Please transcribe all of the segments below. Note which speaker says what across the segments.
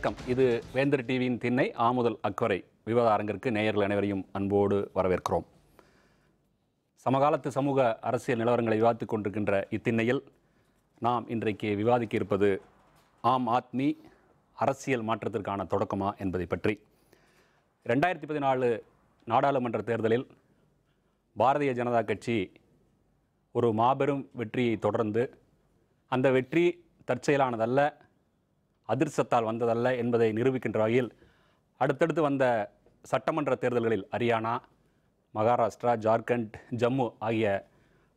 Speaker 1: வணக்கம். இது வேந்தர் டிவியின் திண்ணை ஆமுதல் அக்கறை விவாத அரங்கிற்கு நேயர்கள் அனைவரையும் அன்போடு வரவேற்கிறோம். சமகாலத்து சமூக அரசியல் நிலவரங்களை விவாதித்துக் கொண்டிருக்கின்ற இத்திண்ணையில் நாம் இன்றைக்கு விவாதிக்க இருப்பது ஆம் ஆத்மி அரசியல் மாற்றத்திற்கான தொடக்கமா என்பதை பற்றி. 2014 நாடாளுமன்ற தேர்தலில் பாரதிய ஜனதா கட்சி ஒரு மாபெரும் வெற்றியை தொடர்ந்து, அந்த வெற்றி தற்செயலானதல்ல, அதிர்ஷ்டத்தால் வந்ததல்ல என்பதை நிரூபிக்கின்ற வகையில் அடுத்தடுத்து வந்த சட்டமன்ற தேர்தல்களில் ஹரியானா, மகாராஷ்டிரா, ஜார்க்கண்ட், ஜம்மு ஆகிய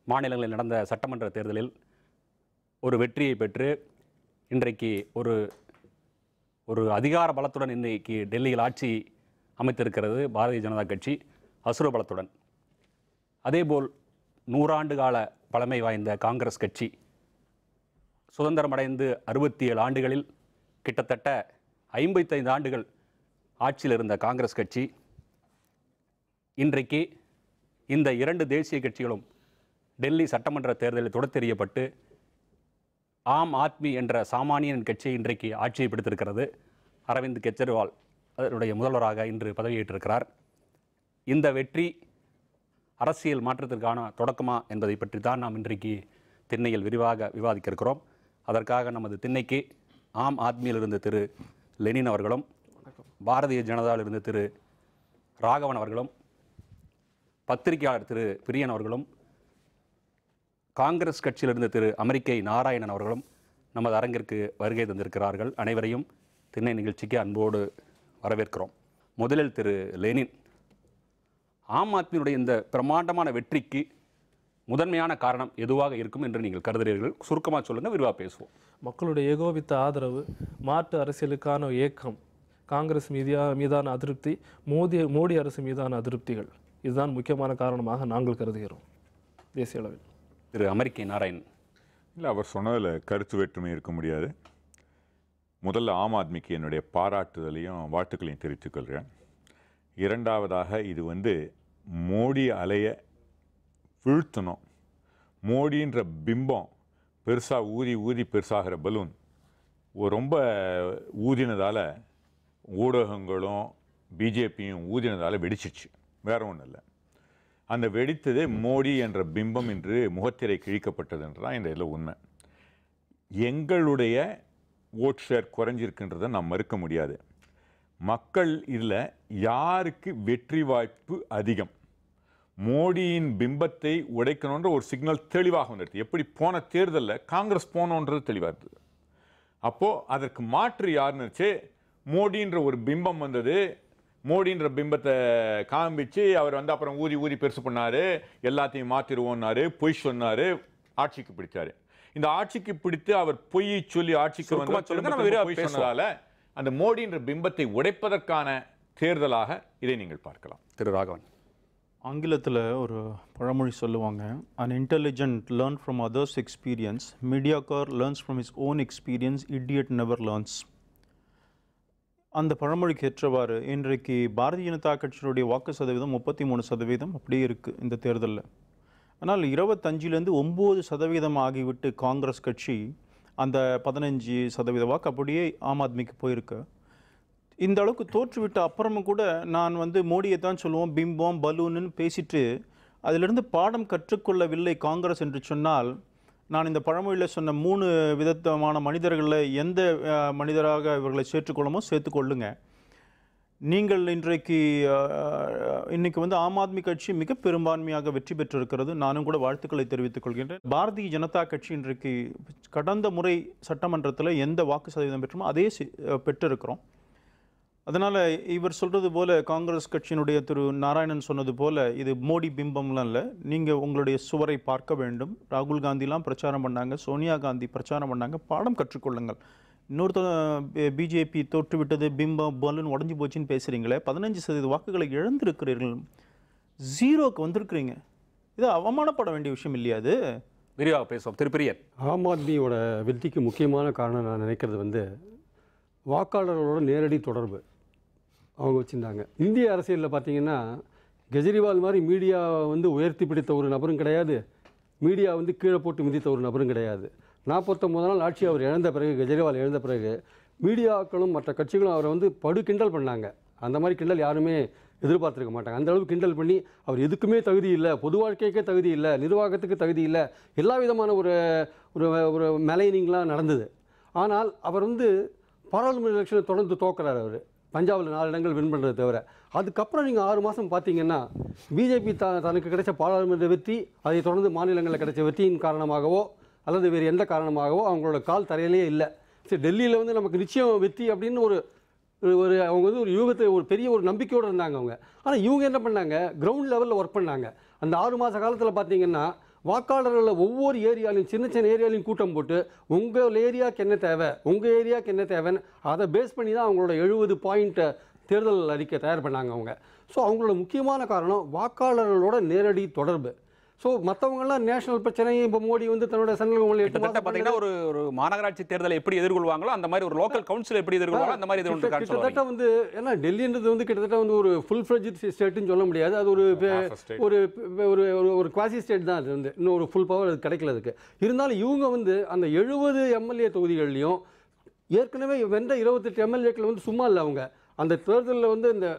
Speaker 1: மாநிலங்களில் நடந்த சட்டமன்ற தேர்தலில் ஒரு வெற்றியை பெற்று இன்றைக்கு ஒரு அதிகார பலத்துடன் இன்றைக்கு டெல்லியில் ஆட்சி அமைத்திருக்கிறது பாரதிய ஜனதா கட்சி அசுர பலத்துடன். அதேபோல் 100 ஆண்டு கால பழமை வாய்ந்த காங்கிரஸ் கட்சி சுதந்திரமடைந்து 67 ஆண்டுகளில் கிட்டத்தட்ட 55 ஆண்டுகள் ஆட்சியில் இருந்த காங்கிரஸ் கட்சி இன்றைக்கு இந்த 2 தேசிய கட்சிகளும் டெல்லி சட்டமன்ற தேர்தலில் தொடத்தெறியப்பட்டு ஆம் ஆத்மி என்ற சாமானியன் கட்சி இன்றைக்கு ஆட்சியை பிடித்திருக்கிறது. அரவிந்த் கெஜ்ரிவால் அதனுடைய முதல்வராக இன்று பதவியேற்றிருக்கிறார். இந்த வெற்றி அரசியல் மாற்றத்திற்கான தொடக்கமா என்பதை பற்றி தான் நாம் இன்றைக்கு திண்ணையில் விரிவாக விவாதிக்க இருக்கிறோம். அதற்காக நமது திண்ணைக்கு ஆம் ஆத்மியிலிருந்து திரு லெனின் அவர்களும், பாரதிய ஜனதாவிலிருந்து திரு ராகவன் அவர்களும், பத்திரிகையாளர் திரு பிரியன் அவர்களும், காங்கிரஸ் கட்சியிலிருந்து திரு அமெரிக்கை நாராயணன் அவர்களும் நமது அரங்கிற்கு வருகை தந்திருக்கிறார்கள். அனைவரையும் திண்ணை நிகழ்ச்சிக்கு அன்போடு வரவேற்கிறோம். முதலில் திரு லெனின், ஆம் ஆத்மியினுடைய இந்த பிரம்மாண்டமான வெற்றிக்கு முதன்மையான காரணம் எதுவாக இருக்கும் என்று நீங்கள் கருதுகிறீர்கள்? சுருக்கமாக சொல்லுங்கள், விரிவாக பேசுவோம்.
Speaker 2: மக்களுடைய ஏகோபித்த ஆதரவு, மாற்று அரசியலுக்கான ஏக்கம், காங்கிரஸ் மீதான அதிருப்தி, மோடி அரசு மீதான அதிருப்திகள், இதுதான் முக்கியமான காரணமாக நாங்கள் கருதுகிறோம் தேசிய அளவில்.
Speaker 1: திரு அமெரிக்கை நாராயணன்.
Speaker 3: இல்லை, அவர் சொன்னதில் கருத்து வேற்றுமை இருக்க முடியாது. முதல்ல ஆம் ஆத்மிக்கு என்னுடைய பாராட்டுதலையும் வாழ்த்துக்களையும் தெரிவித்துக் கொள்கிறேன். இரண்டாவதாக, இது மோடி அலையை வீழ்த்தணும், மோடின்ற பிம்பம் பெருசாக ஊதி பெருசாகிற பலூன் ரொம்ப ஊதினதால், ஊடகங்களும் பிஜேபியும் ஊதினதால் வெடிச்சிச்சு, வேற ஒன்றும் இல்லை. அந்த வெடித்தது மோடி என்ற பிம்பம் என்று முகத்திரை கிழிக்கப்பட்டதுன்றதான் இந்த இதில் உண்மை. எங்களுடைய ஓட் ஷேர் குறைஞ்சிருக்குன்றதை நாம் மறுக்க முடியாது. மக்கள் இதில் யாருக்கு வெற்றி வாய்ப்பு அதிகம், மோடியின் பிம்பத்தை உடைக்கணுன்ற ஒரு சிக்னல் தெளிவாக வந்துடுது. எப்படி போன தேர்தலில் காங்கிரஸ் போனோன்றது தெளிவாக இருந்தது. அப்போது அதற்கு மாற்று யாருன்னு மோடின்ற ஒரு பிம்பம் வந்தது. மோடின்ற பிம்பத்தை காண்பிச்சு அவர் அப்புறம் ஊதி பெருசு பண்ணார், எல்லாத்தையும் மாற்றிடுவோன்னாரு, பொய் சொன்னார், ஆட்சிக்கு பிடிச்சார். இந்த ஆட்சிக்கு பிடித்து அவர் பொய்யை சொல்லி ஆட்சிக்கு சொன்னதால அந்த மோடின்ற பிம்பத்தை உடைப்பதற்கான தேர்தலாக இதை நீங்கள் பார்க்கலாம்.
Speaker 1: திரு ராகவன்.
Speaker 4: ஆங்கிலத்தில் ஒரு பழமொழி சொல்லுவாங்க, an intelligent learn from others experience, mediocre learns from his own experience, idiot never learns. அந்த பழமொழிக்கு ஏற்றவாறு இன்றைக்கு பாரதிய ஜனதா கட்சியினுடைய வாக்கு சதவீதம் 33% அப்படியே இருக்குது இந்த தேர்தலில். ஆனால் 25லேருந்து 9% ஆகிவிட்டு காங்கிரஸ் கட்சி அந்த 15% வாக்கு அப்படியே ஆம் ஆத்மிக்கு போயிருக்கு. இந்த அளவுக்கு தோற்றுவிட்ட அப்புறமும் கூட நான் மோடியை தான் சொல்லுவோம் பிம்பம் பலூன்னு பேசிட்டு அதிலிருந்து பாடம் கற்றுக்கொள்ளவில்லை காங்கிரஸ் என்று சொன்னால், நான் இந்த பழமொழியில் சொன்ன 3 விதமான மனிதர்களில் எந்த மனிதராக இவர்களை சேர்த்துக்கொள்ளுமோ சேர்த்துக்கொள்ளுங்க. நீங்கள் இன்றைக்கு ஆம் ஆத்மி கட்சி மிக பெரும்பான்மையாக வெற்றி பெற்றிருக்கிறது. நானும் கூட வாழ்த்துக்களை தெரிவித்துக் கொள்கின்றேன். பாரதிய ஜனதா கட்சி இன்றைக்கு கடந்த முறை சட்டமன்றத்தில் எந்த வாக்கு சதவீதம் பெற்றோமோ அதே பெற்றிருக்கிறோம். அதனால் இவர் சொல்கிறது போல், காங்கிரஸ் கட்சியினுடைய திரு நாராயணன் சொன்னது போல், இது மோடி பிம்பம்லாம் இல்லை. நீங்கள் உங்களுடைய சுவரை பார்க்க வேண்டும். ராகுல் காந்திலாம் பிரச்சாரம் பண்ணாங்க, சோனியா காந்தி பிரச்சாரம் பண்ணாங்க, பாடம் கற்றுக்கொள்ளுங்கள். இன்னொருத்தர் பிஜேபி தோற்றுவிட்டது, பிம்பம் பலூன் உடஞ்சி போச்சுன்னு பேசுகிறீங்களே, 15% வாக்குகளை இழந்திருக்கிறீர்கள், 0க்கு வந்திருக்கிறீங்க. இது அவமானப்பட வேண்டிய விஷயம் இல்லையா? அது
Speaker 1: விரிவாக பேசுவோம். திரு பிரியன்.
Speaker 5: ஆம் ஆத்மியோட வெற்றிக்கு முக்கியமான காரணம் நான் நினைக்கிறது வாக்காளர்களோட நேரடி தொடர்பு அவங்க வச்சுருந்தாங்க. இந்திய அரசியலில் பார்த்தீங்கன்னா கெஜ்ரிவால் மாதிரி மீடியா உயர்த்தி பிடித்த ஒரு நபரும் கிடையாது, மீடியா கீழே போட்டு மிதித்த ஒரு நபரும் கிடையாது. 49 நாள் ஆட்சி அவர் இழந்த பிறகு, கெஜ்ரிவால் இழந்த பிறகு மீடியாக்களும் மற்ற கட்சிகளும் அவரை வந்து படு கிண்டல் பண்ணாங்க. அந்த மாதிரி கிண்டல் யாருமே எதிர்பார்த்துருக்க மாட்டாங்க. அந்த அளவுக்கு கிண்டல் பண்ணி அவர் எதுக்குமே தகுதி இல்லை, பொது வாழ்க்கைக்கே தகுதி இல்லை, நிர்வாகத்துக்கு தகுதி இல்லை, எல்லா விதமான ஒரு ஒரு ஒரு மெலைனிங்லாம் நடந்தது. ஆனால் அவர் வந்து பாராளுமன்ற எலெக்ஷனை தொடர்ந்து தோக்குறாரு. அவர் பஞ்சாபில் 4 இடங்கள் வின் பண்ணுறது தவிர. அதுக்கப்புறம் நீங்கள் 6 மாதம் பார்த்தீங்கன்னா பிஜேபி தனக்கு கிடைச்ச பாராளுமன்ற வெற்றி, அதை தொடர்ந்து மாநிலங்களில் கிடைச்ச வெற்றியின் காரணமாகவோ அல்லது வேறு எந்த காரணமாகவோ அவங்களோட கால் தரையிலேயே இல்லை. சரி, டெல்லியில் வந்து நமக்கு நிச்சயம் வெற்றி அப்படின்னு ஒரு அவங்க வந்து ஒரு யூகத்தை ஒரு பெரிய ஒரு நம்பிக்கையோடு இருந்தாங்க அவங்க. ஆனால் இவங்க என்ன பண்ணாங்க, கிரவுண்ட் லெவலில் ஒர்க் பண்ணாங்க. அந்த 6 மாத காலத்தில் பார்த்தீங்கன்னா வாக்காளர்களில் ஒவ்வொரு ஏரியாலையும் சின்ன சின்ன ஏரியாலையும் கூட்டம் போட்டு உங்கள் ஏரியாவுக்கு என்ன தேவை, உங்கள் ஏரியாவுக்கு என்ன தேவைன்னு அதை பேஸ் பண்ணி தான் அவங்களோட 70 பாயிண்ட் தேர்தல் அறிக்கை தயார் பண்ணாங்க அவங்க. ஸோ அவங்களோட முக்கியமான காரணம் வாக்காளர்களோட நேரடி தொடர்பு. ஸோ மற்றவங்கெல்லாம் நேஷனல் பிரச்சனையை இப்போ மோடி வந்து தன்னோட சென்ட்ரல் கவர்மெண்ட்
Speaker 1: பார்த்தீங்கன்னா ஒரு மாநகராட்சி தேர்தலை எப்படி எதிர்கொள்வாங்களோ அந்த மாதிரி ஒரு லோக்கல் கவுன்சில் எப்படி எதிர்கொள்வாங்களோ அந்த மாதிரி
Speaker 5: கிட்டத்தட்ட வந்து ஏன்னா டெல்லின்றது வந்து கிட்டத்தட்ட வந்து ஒரு ஃபுல் ஃப்ளெட்ஜ் ஸ்டேட்னு சொல்ல முடியாது. அது ஒரு ஒரு ஒரு குவாசி ஸ்டேட் தான். அது வந்து இன்னும் ஒரு ஃபுல் பவர் அது கிடைக்கல அதுக்கு. இருந்தாலும் இவங்க வந்து அந்த 70 எம்எல்ஏ தொகுதிகள்லையும் ஏற்கனவே வென்ற 28 எம்எல்ஏக்கள் வந்து சும்மா இல்லை. அவங்க அந்த தேர்தலில் வந்து இந்த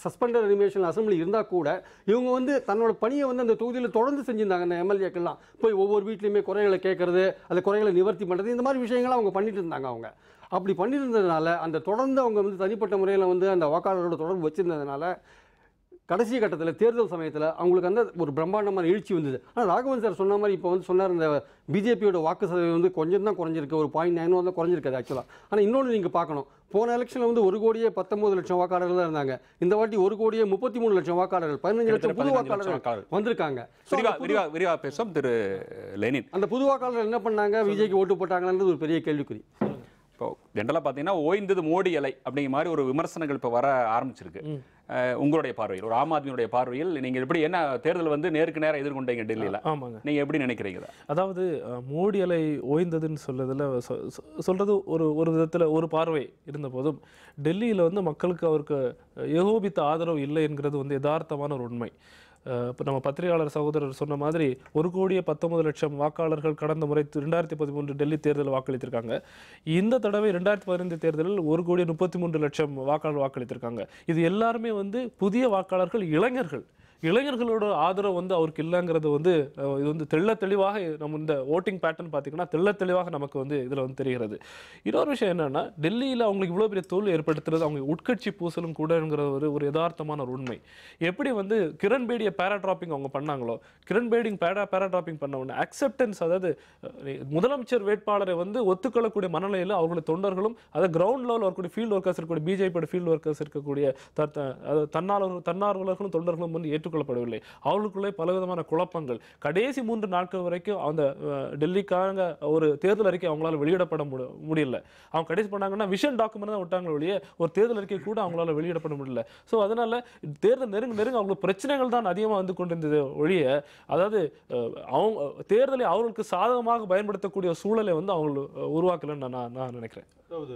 Speaker 5: சஸ்பெண்டட் அனிமேஷன் அசம்பிளி இருந்தால் கூட இவங்க வந்து தன்னோட பணியை வந்து அந்த தொகுதியில் தொடர்ந்து செஞ்சுருந்தாங்க. அந்த எம்எல்ஏக்கள்லாம் போய் ஒவ்வொரு வீட்லையுமே குறைகளை கேட்கறது, அந்த குறைகளை நிவர்த்தி பண்ணுறது, இந்த மாதிரி விஷயங்களை அவங்க பண்ணிட்டு இருந்தாங்க. அவங்க அப்படி பண்ணிட்டு இருந்ததுனால அந்த தொடர்ந்து அவங்க வந்து தனிப்பட்ட முறையில் வந்து அந்த வாக்காளரோட தொடர்பு வச்சுருந்ததுனால கடைசி கட்டத்தில் தேர்தல் சமயத்தில் அவங்களுக்கு அந்த ஒரு பிரம்மாண்டமான எழுச்சி வந்தது. ஆனால் ராகவன் சார் சொன்ன மாதிரி இப்போ வந்து சொன்னார், இந்த பிஜேபியோட வாக்கு சதவீதம் வந்து கொஞ்சம் தான் குறைஞ்சிருக்கு, ஒரு 0.9 வந்து குறைஞ்சிருக்காது ஆக்சுவலாக. ஆனால் இன்னொன்று நீங்கள் பார்க்கணும், போன எலெக்ஷனில் வந்து 1,19,00,000 வாக்காளர்கள் தான் இருந்தாங்க. இந்த வாட்டி 1,33,00,000 வாக்காளர்கள், 15 லட்சம் புது வாக்காளர்கள் வந்திருக்காங்க.
Speaker 1: விரிவா பேசும் திரு லெனின்.
Speaker 5: அந்த புது வாக்காளர்கள் என்ன பண்ணாங்க, விஜய்க்கு ஓட்டு போட்டாங்கன்றது ஒரு பெரிய கேள்விக்குறி.
Speaker 1: இப்போ ஜென்ரலாக பார்த்தீங்கன்னா ஓய்ந்தது மோடி அலை அப்படிங்கிற மாதிரி ஒரு விமர்சனங்கள் இப்போ வர ஆரம்பிச்சிருக்கு. உங்களுடைய பார்வையில், ஒரு ஆம் ஆத்மியுடைய பார்வையில் நீங்கள் எப்படி என்ன தேர்தல் வந்து நேருக்கு நேரம் எதிர்கொண்டீங்க டெல்லியில்?
Speaker 2: ஆமாங்க,
Speaker 1: நீங்கள் எப்படி நினைக்கிறீங்க? அதாவது
Speaker 2: மோடி அலை ஓய்ந்ததுன்னு சொல்றதுல சொல்றது ஒரு விதத்தில் ஒரு பார்வை இருந்த போதும் டெல்லியில் வந்து மக்களுக்கு அவருக்கு ஏகோபித்த ஆதரவு இல்லை என்கிறது வந்து யதார்த்தமான ஒரு உண்மை. இப்போ நம்ம பத்திரிகையாளர் சகோதரர் சொன்ன மாதிரி 1,19,00,000 வாக்காளர்கள் கடந்த முறை 2013 டெல்லி தேர்தலில் வாக்களித்திருக்காங்க. இந்த தடவை 2015 தேர்தலில் 1,33,00,000 வாக்காளர் வாக்களித்திருக்காங்க. இது எல்லாருமே வந்து புதிய வாக்காளர்கள், இளைஞர்களோட ஆதரவு வந்து அவருக்கு இல்லைங்கிறது வந்து இது வந்து தெளிவாக நம்ம இந்த ஓட்டிங் பேட்டர்ன் பார்த்தீங்கன்னா தெளிவாக நமக்கு வந்து இதில் வந்து தெரிகிறது. இன்னொரு விஷயம் என்னன்னா, டெல்லியில் அவங்களுக்கு இவ்வளோ பெரிய தோல்வி ஏற்படுத்துறது அவங்க உட்கட்சி பூசலும் கூடங்கிற ஒரு யதார்த்தமான ஒரு உண்மை. எப்படி வந்து கிரண் பேடியை பேராட்ராப்பிங் அவங்க பண்ணாங்களோ, கிரண் பேடி பேராட்ராப்பிங் பண்ண உடனே அக்செப்டன்ஸ், அதாவது முதலமைச்சர் வேட்பாளரை வந்து ஒத்துக்கொள்ளக்கூடிய மனநிலையில் அவர்களுடைய தொண்டர்களும், அதை கிரவுண்ட் லெவலில் வரக்கூடிய ஃபீல்டு ஒர்க்கர்ஸ் இருக்கக்கூடிய பிஜேபியோட ஃபீல்டு ஒர்க்கர்ஸ் இருக்கக்கூடிய தன்னார்வலர்களும் தொண்டர்களும் வந்து கொள்ளப்படவில்லை. அவர்களுக்குள்ளே பலவிதமான குழப்பங்கள். கடைசி 3 நாட்கள் வரைக்கும் அந்த டெல்லிக்காக ஒரு தேர்தல் அறிக்கை அவங்களால வெளியிடப்பட முடியல. அவங்க கடைசி பண்ணாங்கன்னா விஷன் டாக்குமெண்ட் தான் விட்டாங்க ஒழிய ஒரு தேர்தல் அறிக்கை கூட அவங்களால வெளியிடப்பட முடியல. ஸோ அதனால தேர்தல் நெருங்க அவங்களுக்கு பிரச்சனைகள் தான் அதிகமாக வந்து கொண்டிருந்தது ஒழிய, அதாவது அவங்க தேர்தலை அவர்களுக்கு சாதகமாக பயன்படுத்தக்கூடிய சூழலை வந்து அவங்க உருவாக்கலன்னு நான் நினைக்கிறேன்.
Speaker 4: அதாவது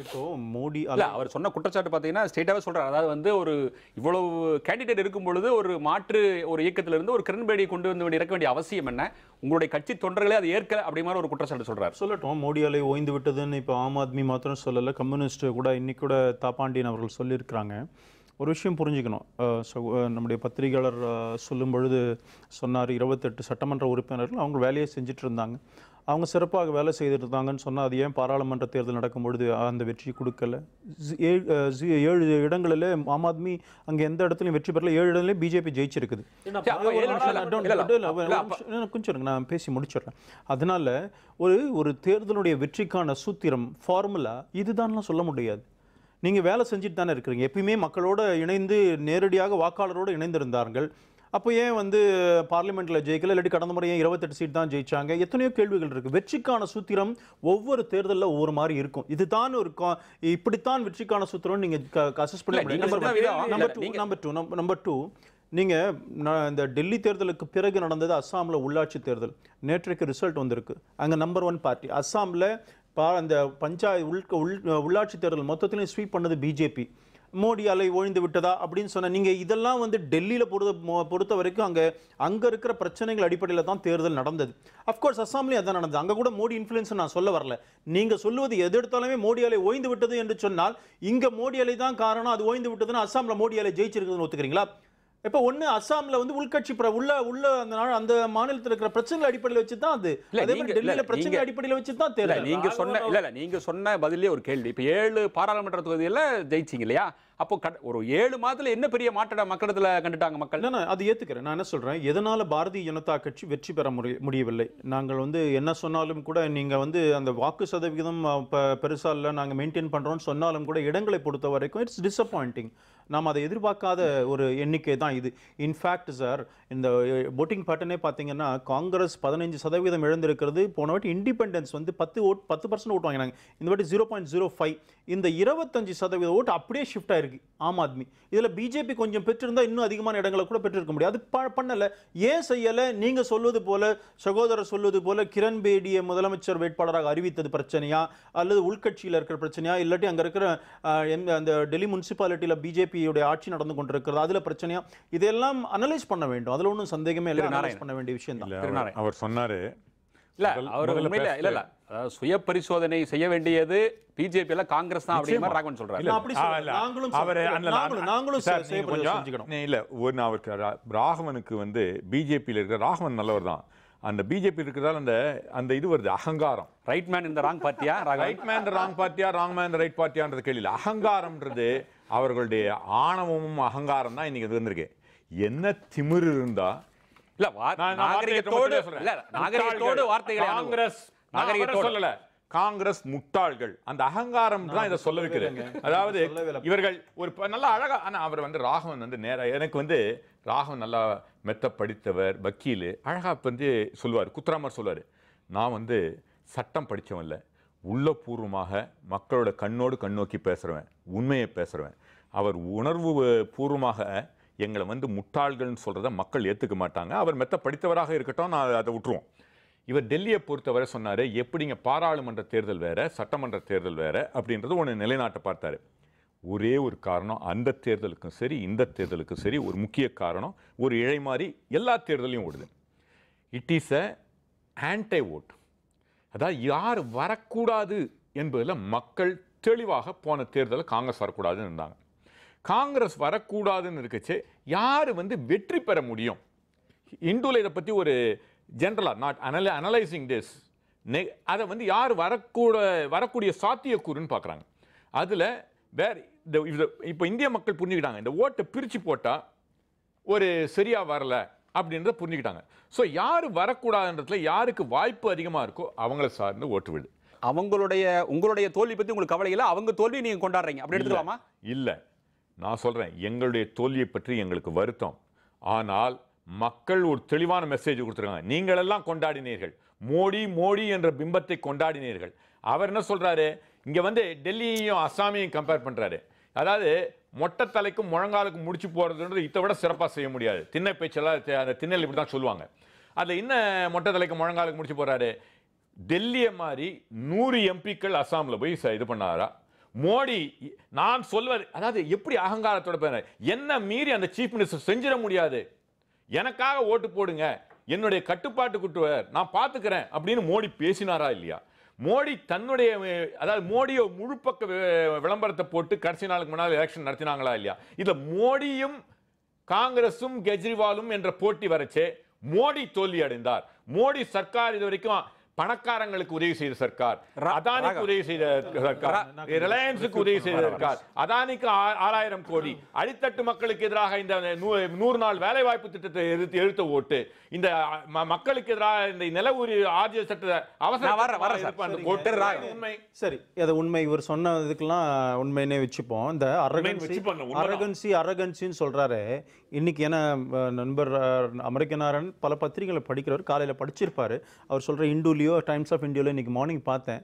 Speaker 4: இப்போ மோடி
Speaker 1: அவர் சொன்ன குற்றச்சாட்டு பார்த்தீங்கன்னா ஸ்டேட்டாவே சொல்றாரு. அதாவது வந்து ஒரு இவ்வளவு கேண்டிடேட் இருக்கும் பொழுது ஒரு மாற்று ஒரு இயக்கத்திலிருந்து ஒரு கிரண் பேடியை கொண்டு வந்து இறக்க வேண்டிய அவசியம் என்ன, உங்களுடைய கட்சி தொண்டர்களே அது ஏற்கல அப்படி மாதிரி ஒரு குற்றச்சாட்டு சொல்றாரு.
Speaker 4: சொல்லட்டும், மோடி அலை ஓய்ந்து விட்டதுன்னு இப்போ ஆம் ஆத்மி மாத்திரம் சொல்லலை, கம்யூனிஸ்ட் கூட இன்னைக்கு கூட தாப்பாண்டியன் அவர்கள் சொல்லியிருக்கிறாங்க. ஒரு விஷயம் புரிஞ்சுக்கணும், நம்முடைய பத்திரிகையாளர் சொல்லும் பொழுது சொன்னார் 28 சட்டமன்ற உறுப்பினர்கள் அவங்க வேலையை செஞ்சுட்டு இருந்தாங்க, அவங்க சிறப்பாக வேலை செய்துட்டு இருந்தாங்கன்னு சொன்னால் அது ஏன் பாராளுமன்ற தேர்தல் நடக்கும்பொழுது அந்த வெற்றி கொடுக்கல? 7 இடங்களில் ஆம் ஆத்மி அங்கே எந்த இடத்துலையும் வெற்றி பெறல, 7 இடத்துலையும் பிஜேபி ஜெயிச்சிருக்குது. கொஞ்சம் நான் பேசி முடிச்சிடுறேன். அதனால ஒரு தேர்தலுடைய வெற்றிக்கான சூத்திரம் ஃபார்முலா இதுதான்லாம் சொல்ல முடியாது. நீங்கள் வேலை செஞ்சுட்டு தானே இருக்கிறீங்க, எப்பயுமே மக்களோட இணைந்து நேரடியாக வாக்காளரோடு இணைந்திருந்தார்கள். அப்போ ஏன் வந்து பார்லிமெண்ட்டில் ஜெயிக்கல, இல்லாட்டி கடந்த முறை ஏன் 28 சீட் தான் ஜெயிச்சாங்க? எத்தனையோ கேள்விகள் இருக்குது. வெற்றிக்கான சூத்திரம் ஒவ்வொரு தேர்தலில் ஒவ்வொரு மாதிரி இருக்கும். இதுதான் ஒரு இப்படித்தான் வெற்றிக்கான சூத்திரம் நீங்கள் அசஸ் பண்ண முடியும். நம்பர் டூ நீங்கள் இந்த டெல்லி தேர்தலுக்கு பிறகு நடந்தது அஸ்ஸாமில் உள்ளாட்சி தேர்தல். நேற்றைக்கு ரிசல்ட் வந்திருக்கு. அங்கே நம்பர் 1 பார்ட்டி அஸ்ஸாமில் அந்த உள்ளாட்சி தேர்தல் மொத்தத்திலையும் ஸ்வீப் பண்ணது பிஜேபி. மோடி அலை ஓய்ந்து விட்டதா அப்படின்னு சொன்ன நீங்க இதெல்லாம் வந்து டெல்லியில பொறுத்த வரைக்கும் அங்க இருக்கிற பிரச்சனைகள் அடிப்படையில் தான் தேர்தல் நடந்தது. அஃப்கோர்ஸ் அஸ்ஸாம்லயும் அதான் நடந்தது. அங்க கூட மோடி இன்ஃப்ளூயன்ஸ் நான் சொல்ல வரல. நீங்க சொல்லுவது எது எடுத்தாலுமே மோடி அலை ஓய்ந்து விட்டது என்று சொன்னால் இங்க மோடி அலை தான் காரணம், அது ஓய்ந்து விட்டதுன்னு அஸ்ஸாம்ல மோடி அலை ஜெயிச்சிருக்குதுன்னு ஒத்துக்கிறீங்களா? இப்ப ஒண்ணு அஸ்ஸாம்ல வந்து உள்கட்சி உள்ள அந்த மாநிலத்தில் இருக்கிற பிரச்சனை அடிப்படையில் வச்சு தான் அது, அதே மாதிரி டெல்லியில பிரச்சனை அடிப்படையில் வச்சு தான் தேர்தல்.
Speaker 1: நீங்க சொன்ன பதிலே ஒரு கேள்வி. இப்ப 7 பாராளுமன்ற தொகுதியில ஜெயிச்சிங்க இல்லையா? அப்போ ஒரு 7 மாதத்துல என்ன பெரிய மாற்றம் மக்களிடத்துல கண்டுட்டாங்க மக்கள்?
Speaker 4: அது ஏத்துக்கிறேன். நான் என்ன சொல்றேன், எதனால பாரதிய ஜனதா கட்சி வெற்றி பெற முடியவில்லை? நாங்கள் வந்து என்ன சொன்னாலும் கூட நீங்க வந்து அந்த வாக்கு சதவிகிதம் பெருசா இல்லை, நாங்க மெயின்டைன் பண்றோம்னு சொன்னாலும் கூட இடங்களை பொறுத்த வரைக்கும் இட்ஸ் டிசப்பாயிண்டிங். நாம் அதை எதிர்பார்க்காத ஒரு எண்ணிக்கை தான் இது. இன்ஃபேக்ட் சார், இந்த ஓட்டிங் பேட்டர்னே பார்த்தீங்கன்னா காங்கிரஸ் 15% இழந்திருக்கிறது. போன வாட்டி இண்டிபெண்டன்ஸ் வந்து 10% ஓட்டு வாங்கினாங்க, இந்த வாட்டி 0.05. இந்த 25% ஓட்டு அப்படியே ஷிஃப்ட் ஆயிருக்கு ஆம் ஆத்மி. இதில் பிஜேபி கொஞ்சம் பெற்றிருந்தா இன்னும் அதிகமான இடங்களை கூட பெற்றிருக்க முடியாது. அது பண்ணலை. ஏன் செய்யலை? நீங்க சொல்வது போல, சகோதரர் சொல்வது போல, கிரண் பேடியை முதலமைச்சர் வேட்பாளராக அறிவித்தது பிரச்சனையா, அல்லது உள்கட்சியில் இருக்கிற பிரச்சனையா, இல்லாட்டி அங்கே இருக்கிற அந்த டெல்லி முனிசிபாலிட்டியில் பிஜேபியுடைய ஆட்சி நடந்து கொண்டிருக்கிறது அதுல பிரச்சனையா? இதெல்லாம் அனலைஸ் பண்ண வேண்டும். அதுல ஒன்றும் சந்தேகமே இல்லை, அனலைஸ் பண்ண வேண்டிய விஷயம் தான்.
Speaker 3: அவர் சொன்னாரு
Speaker 1: இல்ல, அவர் உண்மையில இல்ல அதாவது சுய பரிசோதனை செய்ய வேண்டியது பிஜேபியில காங்கிரஸ் தான் அப்படிங்கிற மாதிரி ராகவன் சொல்றாரு.
Speaker 3: ராகவனுக்கு வந்து பிஜேபியில் இருக்கிற ராகவன் நல்லவர் தான். அந்த பிஜேபி இருக்கிறதால அந்த இது வருது, அகங்காரம்.
Speaker 1: ரைட் மேன் இந்த ராங் பார்ட்டியா,
Speaker 3: ரைட் மேன் ராங் பார்ட்டியா, ராங் மேன் ரைட் பார்ட்டியான்றது கேள்வி. அகங்காரம்ன்றது அவர்களுடைய ஆணவமும் அகங்காரம் தான் இன்னைக்கு வந்திருக்கு. என்ன திமிரு இருந்தா
Speaker 1: இல்ல நாகரிகத்தோடு வார்த்தைகளை
Speaker 3: சொல்லல, காங்கிரஸ் முட்டாள்கள். அந்த அகங்காரம் தான் இதை சொல்ல வைக்கிறது. அதாவது இவர்கள் ஒரு நல்ல அழகா, ஆனா அவர் வந்து ராகவன் வந்து நேரா எனக்கு வந்து ராகவன் நல்லா மெத்த படித்தவர், வக்கீல், அழகா வந்து சொல்லுவார், குத்துராமர் சொல்லுவார், நான் வந்து சட்டம் படித்தவன் இல்லை, உள்ளபூர்வமாக மக்களோட கண்ணோடு கண் நோக்கி பேசுகிறவன், உண்மையை பேசுகிறவன். அவர் உணர்வு பூர்வமாக எங்களை வந்து முட்டாள்கள்னு சொல்கிறத மக்கள் ஏற்றுக்க மாட்டாங்க. அவர் மெத்த படித்தவராக இருக்கட்டும், நான் அதை விட்டுருவோம். இவர் டெல்லியை பொறுத்தவரை சொன்னார், எப்படிங்க பாராளுமன்ற தேர்தல் வேறு சட்டமன்ற தேர்தல் வேறு அப்படின்றது ஒன்று நிலைநாட்ட பார்த்தாரு. ஒரே ஒரு காரணம், அந்த தேர்தலுக்கும் சரி இந்த தேர்தலுக்கும் சரி ஒரு முக்கிய காரணம், ஒரு இழை மாதிரி எல்லா தேர்தலையும் ஓடுது. It is a anti vote. அதாவது யார் வரக்கூடாது என்பதில் மக்கள் தெளிவாக போன தேர்தலில் காங்கிரஸ் வரக்கூடாதுன்னு இருந்தாங்க. காங்கிரஸ் வரக்கூடாதுன்னு இருக்குச்சு, யார் வந்து வெற்றி பெற முடியும்? இந்துல இதை பற்றி ஒரு ஜென்ரலாக நாட் அனலைசிங் திஸ், அதை வந்து யார் வரக்கூடிய சாத்தியக்கூறுன்னு பார்க்குறாங்க. அதில் வேறு இப்போ இந்திய மக்கள் புரிஞ்சுக்கிட்டாங்க, இந்த ஓட்டை பிரித்து போட்டால் ஒரு சரியாக வரல அப்படின்றத புரிஞ்சுக்கிட்டாங்க. ஸோ யார் வரக்கூடாதுன்றதுல யாருக்கு வாய்ப்பு அதிகமாக இருக்கோ அவங்கள சார்ந்து ஓட்டு விடு.
Speaker 1: உங்களுடைய தோல்வி பற்றி உங்களுக்கு கவலை இல்லை, அவங்க தோல்வியை நீங்கள் கொண்டாடுறீங்க அப்படி எடுத்துக்கலாமா?
Speaker 3: இல்லை, நான் சொல்கிறேன், எங்களுடைய தோல்வியை பற்றி எங்களுக்கு வருத்தம். ஆனால் மக்கள் ஒரு தெளிவான மெசேஜ் கொடுத்துருக்காங்க. நீங்கள் எல்லாம் கொண்டாடினீர்கள், மோடி மோடி என்ற பிம்பத்தை கொண்டாடினீர்கள். அவர் என்ன சொல்கிறாரு, இங்கே வந்து டெல்லியையும் அஸ்ஸாமையும் கம்பேர் பண்ணுறாரு. அதாவது மொட்டை தலைக்கும் முழங்காலுக்கும் முடிச்சு போகிறதுன்றது இதை விட சிறப்பாக செய்ய முடியாது. திண்ணை பேச்செல்லாம் அந்த திண்ணல் இப்படி தான் சொல்லுவாங்க. அதில் இன்னும் மொட்டை தலைக்கும் முழங்காலுக்கு முடிச்சு போகிறாரு. டெல்லியை மாதிரி 100 எம்பிக்கள் அஸ்ஸாமில் போய் இது பண்ணாரா? மோடி நான் சொல்வது, அதாவது எப்படி அகங்காரத்தோட பேர், என்ன மீறி அந்த சீஃப் மினிஸ்டர் செஞ்சிட முடியாது, எனக்காக ஓட்டு போடுங்க, என்னுடைய கட்டுப்பாட்டுக்குட்டுவர், நான் பார்த்துக்கிறேன் அப்படின்னு மோடி பேசினாரா இல்லையா? மோடி தன்னுடைய, அதாவது மோடியை முழுப்பக்க விளம்பரத்தை போட்டு கடைசி நாளுக்கு முன்னால் எலெக்ஷன் நடத்தினாங்களா இல்லையா? இதில் மோடியும் காங்கிரஸும் கெஜ்ரிவாலும் என்ற போட்டி வரச்சே மோடி தோல்வி அடைந்தார். மோடி சர்க்கார் இது வரைக்கும் பணக்காரங்களுக்கு உதவி செய்த சர்க்கார், அதானிக்கு உதவி செய்த சர்க்கார், ரிலையன்ஸுக்கு உதவி செய்த சர்க்கார், அதானிக்கு 6000 கோடி, அடித்தட்டு மக்களுக்கு எதிராக இந்த 100 நாள் வேலை வாய்ப்பு திட்டத்தை எடுத்த ஓட்டு, இந்த மக்களுக்கு எதிராக இந்த நில உரி ஆர்ஜிய சட்ட
Speaker 4: உண்மை. சரி, அது உண்மை. இவர் சொன்னதுக்கெல்லாம் உண்மைன்னே வச்சுப்போம். இந்த அரகன்சின்னு சொல்றாரு. இன்னைக்கு என்ன நண்பர் அமெரிக்கனாரன் பல பத்திரிகைகளை படிக்கிறவர், காலையில் படிச்சிருப்பாரு. அவர் சொல்ற இந்துலியோ டைம்ஸ் ஆஃப் இந்தியாவில் இன்னைக்கு மார்னிங் பார்த்தேன்,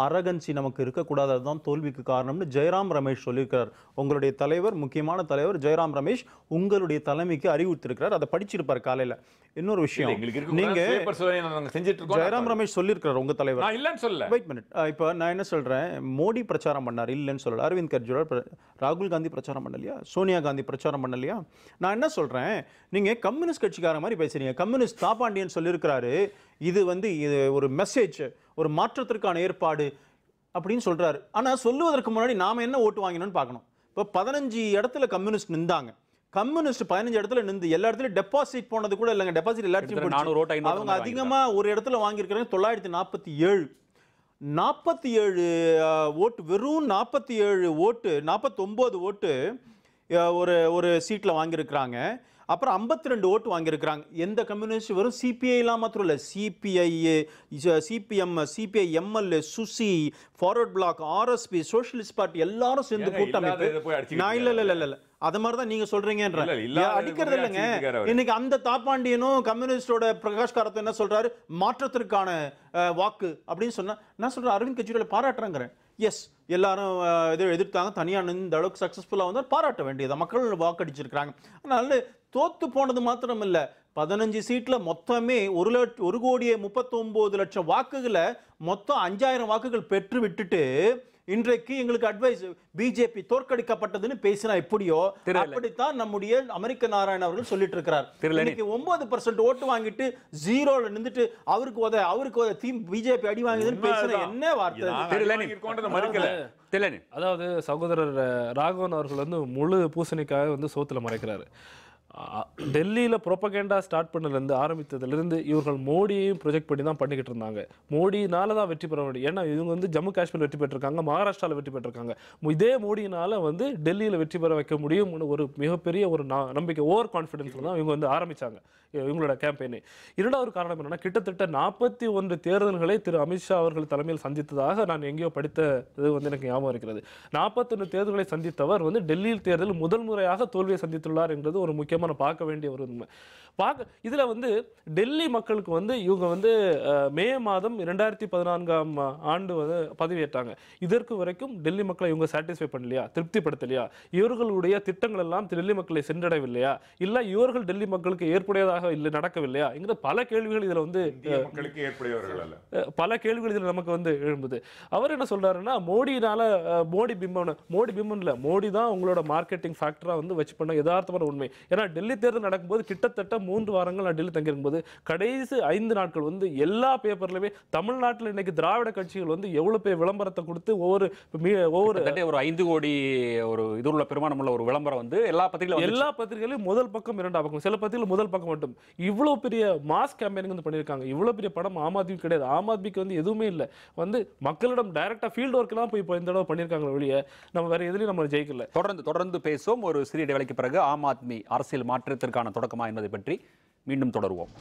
Speaker 4: அரகன்சி நமக்கு இருக்கக்கூடாது, அதுதான் தோல்விக்கு காரணம்னு ஜெயராம் ரமேஷ் சொல்லியிருக்கிறார். உங்களுடைய தலைவர், முக்கியமான தலைவர் ஜெயராம் ரமேஷ் உங்களுடைய தலைமைக்கு அறிவுறுத்திருக்கிறார். அதை படிச்சிருப்பார் காலையில. இன்னொரு விஷயம், நீங்க ஜெயராம் ரமேஷ் சொல்லியிருக்கிறார் உங்க தலைவர். வெயிட் மினிட், இப்போ நான் என்ன சொல்றேன், மோடி பிரச்சாரம் பண்ணார் இல்லைன்னு சொல்லல, அரவிந்த் கெஜ்ரிவால், ராகுல் காந்தி பிரச்சாரம் பண்ணலையா, சோனியா காந்தி பிரச்சாரம் பண்ணலையா? நான் என்ன சொல்றேன், நீங்க கம்யூனிஸ்ட் கட்சிக்கார மாதிரி பேசுறீங்க. கம்யூனிஸ்ட் தாப்பாண்டியன் சொல்லியிருக்கிறாரு, இது ஒரு மெசேஜ், ஒரு மாற்றத்திற்கான ஏற்பாடு அப்படின்னு சொல்றாரு. ஆனா சொல்லுவதற்கு முன்னாடி நாம என்ன ஓட்டு வாங்கினோம்னு பார்க்கணும். இப்போ 15 இடத்துல கம்யூனிஸ்ட் நின்றாங்க. கம்யூனிஸ்ட் 15 இடத்துல நின்று எல்லா இடத்துலயும் டெபாசிட் போனது கூட இல்லைங்க. டெபாசிட் எல்லாத்தையும் அவங்க அதிகமா ஒரு இடத்துல வாங்கியிருக்கிறாங்க 947. 47 ஓட்டு, வெறும் 47 ஓட்டு, 49 ஓட்டு ஒரு சீட்ல வாங்கியிருக்கிறாங்க. அப்புறம் 52 ஓட்டு வாங்கியிருக்கிறாங்க. எந்த கம்யூனிஸ்ட், வெறும் சிபிஐலாம் மாத்திரம் இல்லை, சிபிஐ, சிபிஎம், சிபிஐ எம்எல்ஏ, சுசி, forward bloc, RSP, socialist party எல்லாரும் சேர்ந்து கூட்டமைப்பு. நான் இல்ல அது மாதிரி தான் நீங்க சொல்றீங்கன்ற அடிக்கிறது இல்லைங்க. இன்னைக்கு அந்த தாப்பாண்டியனும் கம்யூனிஸ்டோட பிரகாஷ் காரத் என்ன சொல்றாரு, மாற்றத்திற்கான வாக்கு அப்படின்னு சொன்னா, நான் சொல்றேன் அரவிந்த் கெஜ்ரிவால் பாராட்டுறேங்கிறேன். எஸ், எல்லாரும் எதிர்த்தாங்க, தனியாக இந்த அளவுக்கு சக்சஸ்ஃபுல்லாக வந்தால் பாராட்ட வேண்டியது, மக்கள் வாக்களிச்சிருக்கிறாங்க. அதனால தோத்து போனது மாத்திரம் இல்லை, 15 சீட்ல மொத்தமே 1,39,00,000 வாக்குகளை மொத்தம் 5,000 வாக்குகள் பெற்று விட்டுட்டு இன்றைக்கு எங்களுக்கு அட்வைஸ் பிஜேபி தோற்கடிக்கப்பட்டதுன்னு பேசினா எப்படியோ அப்படித்தான் நம்முடைய அமெரிக்க நாராயணன் அவர்கள் சொல்லிட்டு இருக்கிறார். இன்னைக்கு 9% ஓட்டு வாங்கிட்டு 0ல நின்னுட்டு அவருக்கு பிஜேபி அடி வாங்குதுன்னு பேசுற என்ன வார்த்தை?
Speaker 2: அதாவது சகோதரர் ராகவன் அவர்கள் முழு பூசணிக்காக சோத்துல மறைக்கிறாரு. டெல்லியில் ப்ரொபகேண்டா ஸ்டார்ட் பண்ணலேருந்து ஆரம்பித்ததுலேருந்து இவர்கள் மோடியையும் ப்ரொஜெக்ட் பண்ணி தான் பண்ணிக்கிட்டு இருந்தாங்க. மோடினால தான் வெற்றி பெற முடியும். ஏன்னா இவங்க ஜம்மு காஷ்மீர் வெற்றி பெற்றிருக்காங்க, மகாராஷ்டிராவில் வெற்றி பெற்றிருக்காங்க. இதே மோடியினால டெல்லியில் வெற்றி பெற வைக்க முடியும் ஒரு மிகப்பெரிய ஒரு நம்பிக்கை, ஓவர் கான்ஃபிடன்ஸில் தான் இவங்க ஆரம்பித்தாங்க இவங்களோட கேம்பெயினை. இரண்டாவது காரணம் என்னன்னா, கிட்டத்தட்ட 41 தேர்தல்களை திரு அமித்ஷா அவர்கள் தலைமையில் சந்தித்ததாக நான் எங்கேயோ படித்த இது எனக்கு ஞாபகம் இருக்கிறது. 41 தேர்தல்களை சந்தித்தவர் டெல்லியில் தேர்தல் முதல் முறையாக தோல்வியை சந்தித்துள்ளார் என்பது ஒரு முக்கியமான பார்க்க வேண்டிய ஒரு உண்மை. இதுல டெல்லி மக்களுக்கு இவங்க மே மாதம் 2014ஆம் ஆண்டு பதவியேற்றாங்க. இதற்கு வரைக்கும் டெல்லி மக்களை இவங்க சாட்டிஸ்ஃபை பண்ணலையா, திருப்திப்படுத்தலையா? இவர்களுடைய திட்டங்கள் எல்லாம் டெல்லி மக்களை சென்றடையவில்லையா, இல்ல இவர்கள் டெல்லி மக்களுக்கு ஏற்புடையதாக இல்லை நடக்கவில்லையா என்கிற பல கேள்விகள் இதுல பல கேள்விகள் இதுல நமக்கு எழும்புது. அவர் என்ன சொல்றாருன்னா, மோடினால மோடி பிம்பம் இல்ல, மோடி தான் உங்களோட மார்க்கெட்டிங் ஃபேக்டரா வச்சு பண்ண யதார்த்தமான உண்மை. ஏன்னா டெல்லி தேர்தல் நடக்கும்போது கிட்டத்தட்ட 3 வாரங்கள் நான் டெல்லி தங்கியிருக்கும்போது கடைசி 5 நாட்கள் எல்லா பேப்பர்லயுமே தமிழ்நாட்டில் இன்னைக்கு திராவிட கட்சிகள் எவ்வளவு பேர் விளம்பரத்தை கொடுத்து ஒவ்வொரு
Speaker 1: 5 கோடி ஒரு இதுள்ள பெருமானம் உள்ள ஒரு விளம்பரம் எல்லா
Speaker 2: பத்திரிகையிலும் முதல் பக்கம் 2ஆம் பக்கம், சில பத்திரிகைகள் முதல் பக்கம் மட்டும். இவ்வளவு பெரிய மாஸ் கேம்பெயினிங் பண்ணியிருக்காங்க. இவ்வளவு பெரிய படம் ஆம் ஆத்மி கிடையாது. ஆம் ஆத்மிக்கு எதுவுமே இல்லை, மக்களிடம் டைரக்டா ஃபீல்டு ஒர்க்கெல்லாம் போய் இந்த தடவை பண்ணியிருக்காங்க வெளியே. நம்ம வேற எதுலையும் நம்ம ஜெயிக்கல.
Speaker 1: தொடர்ந்து பேசுவோம். ஒரு சிறிய இடைவெளிக்கு பிறகு ஆம் ஆத்மி அரசியல் மாற்றத்திற்கான தொடக்கமா என்பதை பற்றி மீண்டும் தொடருவோம்.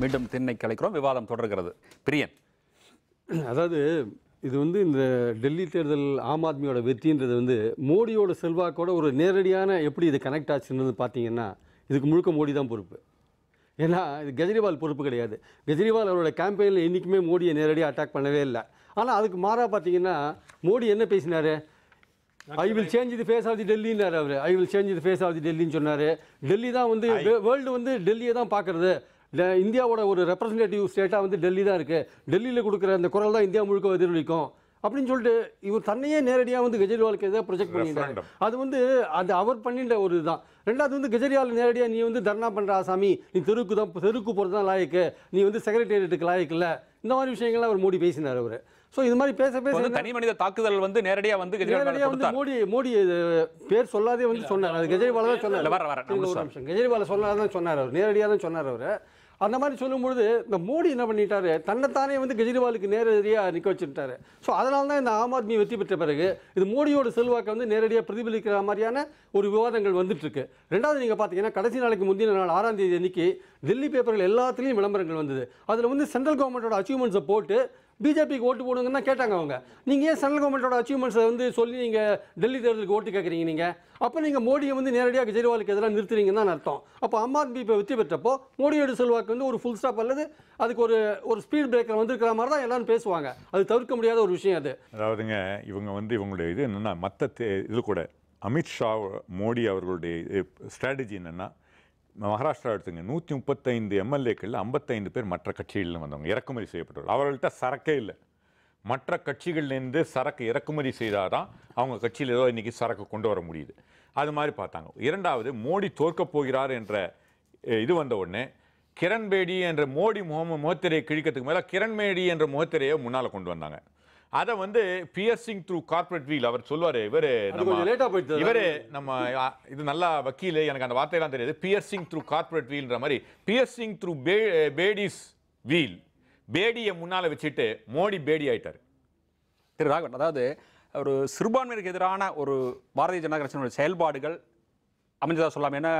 Speaker 1: மீண்டும் திண்ணை கலைக்கிறோம், விவாதம் தொடர்கிறது. பிரியன்,
Speaker 5: அதாவது இது இந்த டெல்லி தேர்தல் ஆம் ஆத்மியோட வெற்றின்றது மோடியோட செல்வாக்கோட ஒரு நேரடியான எப்படி இது கனெக்ட் ஆச்சுன்றது பார்த்தீங்கன்னா, இதுக்கு முழுக்க மோடி தான் பொறுப்பு. ஏன்னா இது கெஜ்ரிவால் பொறுப்பு கிடையாது. கெஜ்ரிவால் அவரோட கேம்பெயினில் என்றைக்குமே மோடியை நேரடியாக அட்டாக் பண்ணவே இல்லை. ஆனால் அதுக்கு மாறாக பார்த்தீங்கன்னா, மோடி என்ன பேசினார், I will change the face of the டெல்லின்னார். அவர் I will change the face of the டெல்லின்னு சொன்னார். டெல்லி தான் வேர்ல்டு டெல்லியை தான் பார்க்குறது. இந்தியாவோட ஒரு ரெப்ரசன்டேட்டிவ் ஸ்டேட்டாக டெல்லி தான் இருக்குது. டெல்லியில் கொடுக்குற அந்த குரல் தான் இந்தியா முழுக்க எதிரொலிக்கும் அப்படின்னு சொல்லிட்டு இவர் தன்னையே நேரடியாக கெஜ்ரிவாலுக்கு எதாவது ப்ரொஜெக்ட் பண்ணிட்டாங்க. அது அவர் பண்ணிட்ட ஒரு இதுதான். ரெண்டாவது கெஜ்ரிவால் நேரடியாக நீ தர்ணா பண்ணுற ஆசாமி, நீ தெருக்கு போகிறது தான் லாயக்கு, நீ செக்ரட்டேரியட்டுக்கு லாயக்கு இல்லை, இந்த மாதிரி விஷயங்கள்லாம் அவர் மோடி பேசினார். அவர் இது மாதிரி பேச
Speaker 1: தனி மனித தாக்குதல் நேரடியா
Speaker 5: மோடி பேர் சொல்லாதே சொன்னார். அது கெஜ்ரிவால் தான் சொன்னார். கெஜ்ரிவால் சொல்லாதான் சொன்னார். அவர் நேரடியாக தான் சொன்னார். அவர் அந்த மாதிரி சொல்லும்பொழுது இந்த மோடி என்ன பண்ணிட்டாரு, தன்னைத்தானே வந்து கெஜ்ரிவாலுக்கு நேரடியாக நிற்க வச்சுட்டாரு. ஸோ அதனால தான் இந்த ஆம் ஆத்மி வெற்றி பெற்ற பிறகு இது மோடியோட செல்வாக்கை வந்து நேரடியாக பிரதிபலிக்கிற மாதிரியான ஒரு விவாதங்கள் வந்துட்டு இருக்கு. ரெண்டாவது நீங்கள் பார்த்தீங்கன்னா கடைசி நாளைக்கு முந்தின நாள் 6ஆம் தேதி அன்னைக்கு டெல்லி பேப்பர்கள் எல்லாத்துலேயும் விளம்பரங்கள் வந்தது. அதில் வந்து சென்ட்ரல் கவர்மெண்ட்டோட அச்சீவ்மெண்ட்ஸை போட்டு பிஜேபிக்கு ஓட்டு போடுங்கன்னு தான் கேட்டாங்க அவங்க. நீங்கள் ஏன் சென்ட்ரல் கவர்மெண்ட்டோட அச்சீவ்மெண்ட்ஸை வந்து சொல்லி நீங்கள் டெல்லி தேர்தலுக்கு ஓட்டு கேட்குறீங்க? நீங்கள் அப்போ நீங்கள் மோடியை வந்து நேரடியாக கெஜ்ரிவாலுக்கு எதிராக நிறுத்துறீங்கன்னு தான் அர்த்தம். அப்போ ஆம் ஆத்மி இப்போ வெற்றி பெற்றப்போ மோடியோட செல்வாக்கு வந்து ஒரு ஃபுல் ஸ்டாப் அல்லது அதுக்கு ஒரு ஸ்பீட் பிரேக்கர் வந்துருக்கிற மாதிரி தான் எல்லாரும் பேசுவாங்க. அது தவிர்க்க முடியாத ஒரு விஷயம் அது.
Speaker 3: அதாவதுங்க இவங்க வந்து இவங்களுடைய இது என்னென்னா மற்ற இது கூட அமித்ஷா மோடி அவர்களுடைய ஸ்ட்ராட்டஜி என்னென்னா, மகாராஷ்டிரா எடுத்துங்க 135 எம்எல்ஏக்களில் 55 பேர் மற்ற கட்சிகளில் வந்தவங்க, இறக்குமதி செய்யப்பட்டவர்கள். அவர்கள்ட்ட சரக்கே இல்லை. மற்ற கட்சிகள்லேருந்து சரக்கு இறக்குமதி செய்தால் தான் அவங்க கட்சியில் ஏதோ இன்றைக்கி சரக்கு கொண்டு வர முடியுது. அது மாதிரி பார்த்தாங்க. இரண்டாவது, மோடி தோற்கப் போகிறார் என்ற இது வந்த உடனே கிரண் பேடி என்ற மோடி முகத்திரையை கிழிக்கிறதுக்கு மேலே கிரண் பேடி என்ற முகத்திரையை முன்னால் கொண்டு வந்தாங்க. அதை வந்து பியர்சிங் த்ரூ கார்பரேட் வீல் அவர் சொல்லுவார். இவர் நம்ம இது நல்லா வக்கீல், எனக்கு அந்த வார்த்தையெல்லாம் தெரியாது. பியர்சிங் த்ரூ கார்பரேட் வீல்ன்ற மாதிரி பியர்சிங் த்ரூ பேடிஸ் வீல், பேடியை முன்னால் வச்சுட்டு மோடி பேடி ஆயிட்டார்.
Speaker 1: திரு ராகவன், அதாவது ஒரு சிறுபான்மையினருக்கு எதிரான ஒரு பாரதிய ஜனதா கட்சியினுடைய செயல்பாடுகள் அமைஞ்சதாக சொல்லலாம். ஏன்னா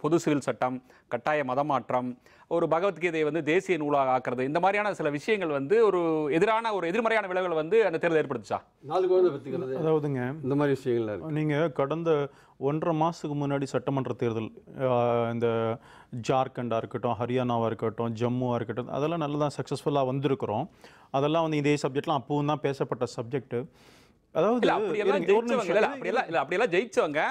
Speaker 1: பொது சிவில் சட்டம், கட்டாய மதமாற்றம், ஒரு பகவத்கீதையை வந்து தேசிய நூலாக ஆக்குறது, இந்த மாதிரியான சில விஷயங்கள் வந்து ஒரு எதிர்மறையான விளைவுகள் வந்து அந்த தேர்தல் ஏற்படுத்துச்சா?
Speaker 5: 4 குழந்தை பெற்றுக்கிறது,
Speaker 4: அதாவதுங்க
Speaker 5: இந்த மாதிரி விஷயங்கள்
Speaker 4: நீங்கள் கடந்த 1.5 மாதத்துக்கு முன்னாடி சட்டமன்ற தேர்தல் இந்த ஜார்க்கண்டாக இருக்கட்டும், ஹரியானாவாக இருக்கட்டும், ஜம்முவாக இருக்கட்டும், அதெல்லாம் நல்லா தான் சக்ஸஸ்ஃபுல்லாக வந்திருக்கிறோம். அதெல்லாம் வந்து இதே சப்ஜெக்ட்லாம் அப்பவும் தான் பேசப்பட்ட சப்ஜெக்ட். அதாவது
Speaker 1: ஜெயிச்சவங்க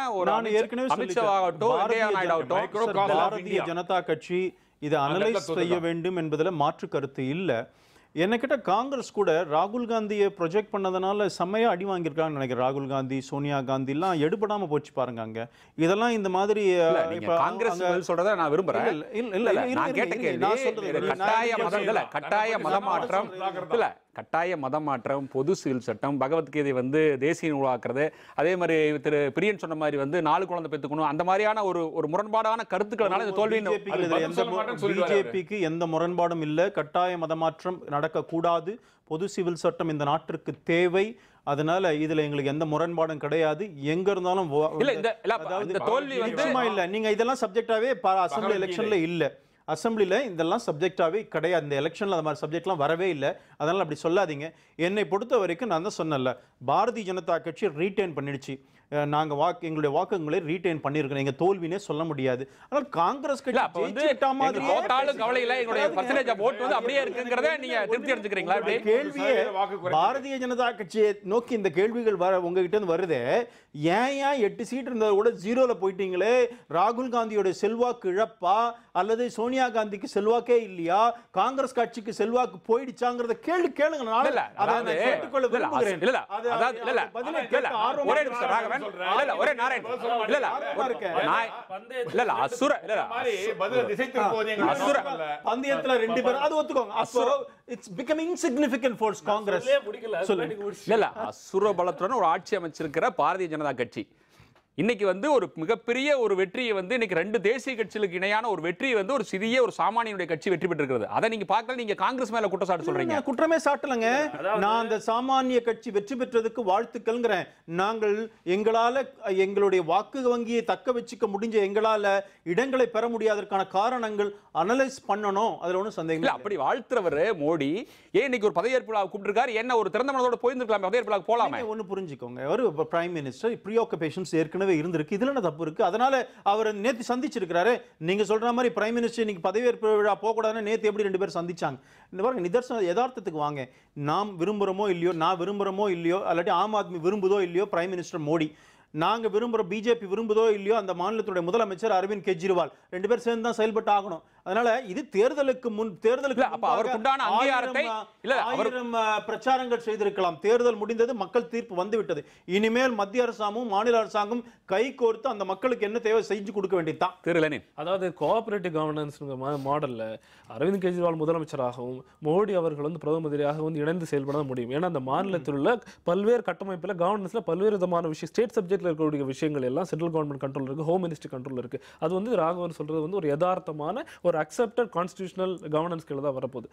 Speaker 4: பாரதிய ஜனதா கட்சி இதை அனலைஸ் செய்ய வேண்டும் என்பதில் மாற்று கருத்து இல்லை. என்னக்கிட்ட காங்கிரஸ் கூட ராகுல் காந்தியை ப்ரொஜெக்ட் பண்ணதுனால செம்மையா அடி வாங்கியிருக்காங்கன்னு நினைக்கிறேன். ராகுல் காந்தி, சோனியா காந்தி எல்லாம் எடுபடாம போச்சு பாருங்க. அங்க இதெல்லாம் இந்த மாதிரி
Speaker 1: காங்கிரஸ் சொல்றத நான் விரும்புறேன். கட்டாய மதமாற்றம், பொது சிவில் சட்டம், பகவத்கீதை வந்து தேசிய நூலாக்குறது, அதே மாதிரி திரு பிரியன் சொன்ன மாதிரி வந்து 4 குழந்தை பெற்றுக்கணும், அந்த மாதிரியான ஒரு முரண்பாடான கருத்துக்களால இந்த தோல்வி.
Speaker 4: பிஜேபிக்கு எந்த முரண்பாடும் இல்லை. கட்டாய மதமாற்றம் நடக்கக்கூடாது. பொது சிவில் சட்டம் இந்த நாட்டிற்கு தேவை. அதனால இதுல எங்களுக்கு எந்த முரண்பாடும் கிடையாது. எங்க இருந்தாலும் இல்ல, நீங்க இதெல்லாம் சப்ஜெக்டாவே அசெம்பிளி எலெக்ஷன்ல இல்ல. அசெம்பிளியில் இதெல்லாம் சப்ஜெக்டாகவே கிடையாது. இந்த எலெக்ஷனில் அது மாதிரி சப்ஜெக்ட்லாம் வரவே இல்லை. அதனால் அப்படி சொல்லாதீங்க. என்னை பொறுத்த வரைக்கும் நான் தான் சொன்னேன்ல, பாரதிய ஜனதா கட்சி ரீட்டைன் பண்ணிடுச்சு. நாங்கள் எங்களுடைய வாக்குகளை ரீட்டைன் பண்ணியிருக்கோம். எங்கள் தோல்வினே சொல்ல முடியாது. ஆனால் காங்கிரஸ் கட்சி கேள்வியே பாரதிய ஜனதா கட்சியை நோக்கி இந்த கேள்விகள் உங்ககிட்ட இருந்து வருதே. ஏன் 8 சீட் இருந்தது கூட 0ல போயிட்டீங்களே? ராகுல் காந்தியோட செல்வாக்கு இழப்பா அல்லது சோனியா காந்திக்கு செல்வாக்கே இல்லையா? காங்கிரஸ் கட்சிக்கு செல்வாக்கு போயிடுச்சாங்கிறத கேள்வி கேளுங்க. பந்தயத்துல 2 பேர் அது ஒத்துக்கோங்க. அப்போ it's become insignificant for Congress.
Speaker 1: அசுர பலத்துடன் ஒரு ஆட்சி அமைச்சிருக்கிற பாரதிய ஜனதா கட்சி இன்னைக்கு வந்து ஒரு மிகப்பெரிய ஒரு வெற்றியை வந்து இன்னைக்கு 2 தேசிய கட்சிகளுக்கு இணையான ஒரு வெற்றியை வந்து ஒரு சிறிய ஒரு சாமானியனுடைய கட்சி வெற்றி பெற்றிருக்கிறது. அதை நீங்க பார்க்கல, நீங்க காங்கிரஸ் மேல குற்றச்சாட்டு சொல்றீங்க.
Speaker 4: குற்றமே சாட்டலங்க. நான் அந்த சாமானிய கட்சி வெற்றி பெற்றதுக்கு வாழ்த்துக்கள்ங்கிறேன். நாங்கள் எங்களால எங்களுடைய வாக்கு வங்கியை தக்க வச்சுக்க முடிஞ்ச எங்களால இடங்களை பெற முடியாதற்கான காரணங்கள் அனலைஸ் பண்ணணும். அதுல ஒன்றும் சந்தேகம் இல்லை.
Speaker 1: அப்படி வாழ்த்துறவர் மோடி ஏன் இன்னைக்கு ஒரு பதவியேற்பு விழா கூப்பிட்டிருக்காரு? என்ன ஒரு திறந்த மனதோட போயிருந்திருக்கலாம், பதவியேற்பு விழா போலாமே.
Speaker 4: ஒன்னு புரிஞ்சுக்கோங்க, ஒரு பிரைம் மினிஸ்டர் ப்ரீஆக்குபேஷன்ஸ் ஏற்கனவே இருந்திருக்கு. இதுல என்ன தப்பு இருக்கு? அதனால அவர் நேத்து சந்திச்சிருக்காரு. நீங்க சொல்ற மாதிரி பிரைம் மினிஸ்டர் இன்னைக்கு பதவியேற்பு விழா போக கூடாதுன்னு நேத்து எப்படி 2 பேர் சந்திச்சாங்க? இந்த பாருங்க, நிதர்சன யதார்த்தத்துக்கு வாங்க. நாம் விரும்புறோமோ இல்லையோ, நான் விரும்புறோமோ இல்லையோ, அல்லாட்டி ஆம் ஆத்மி விரும்புதோ இல்லையோ பிரைம் மினிஸ்டர் மோடி, நாங்க விரும்புற பிஜேபி விரும்புதோ இல்லையோ அந்த மாநிலத்துடைய முதலமைச்சர் அரவிந்த் கெஜ்ரிவால் 2 பேர் சேர்ந்து தான் செயல்பட்டு ஆகணும். அதனால இது தேர்தலுக்கு பிரச்சாரங்கள் செய்திருக்கலாம். தேர்தல் முடிந்தது, மக்கள் தீர்ப்பு வந்து விட்டது. இனிமேல் மத்திய அரசாங்கமும் மாநில அரசாங்கம் கை கோர்த்து அந்த மக்களுக்கு என்ன தேவை செஞ்சு கொடுக்க வேண்டியதுதான்.
Speaker 2: அதாவது கோஆபரேட்டிவ் கவர்னன்ஸ் மாடல்ல அரவிந்த் கெஜ்ரிவால் முதலமைச்சராகவும் மோடி அவர்கள் வந்து பிரதம மந்திரியாக வந்து இணைந்து செயல்பட முடியும். ஏன்னா அந்த மாநிலத்தில் உள்ள பல்வேறு கட்டமைப்புல கவர்னன்ஸ்ல பல்வேறு விதமான விஷயம், ஸ்டேட் சப்ஜெக்ட்ல இருக்கக்கூடிய விஷயங்கள் எல்லாம் சென்ட்ரல் கவர்மெண்ட் கண்ட்ரோல் இருக்கு, ஹோம் மினிஸ்ட்ரி கண்ட்ரோல் இருக்கு. அது வந்து ராகவன் சொல்றது வந்து ஒரு யதார்த்தமான ஒரு அக்செப்டட் கான்ஸ்டிடியூஷனல் கவர்னன்ஸ் கீழே தான் வரப்போகுது.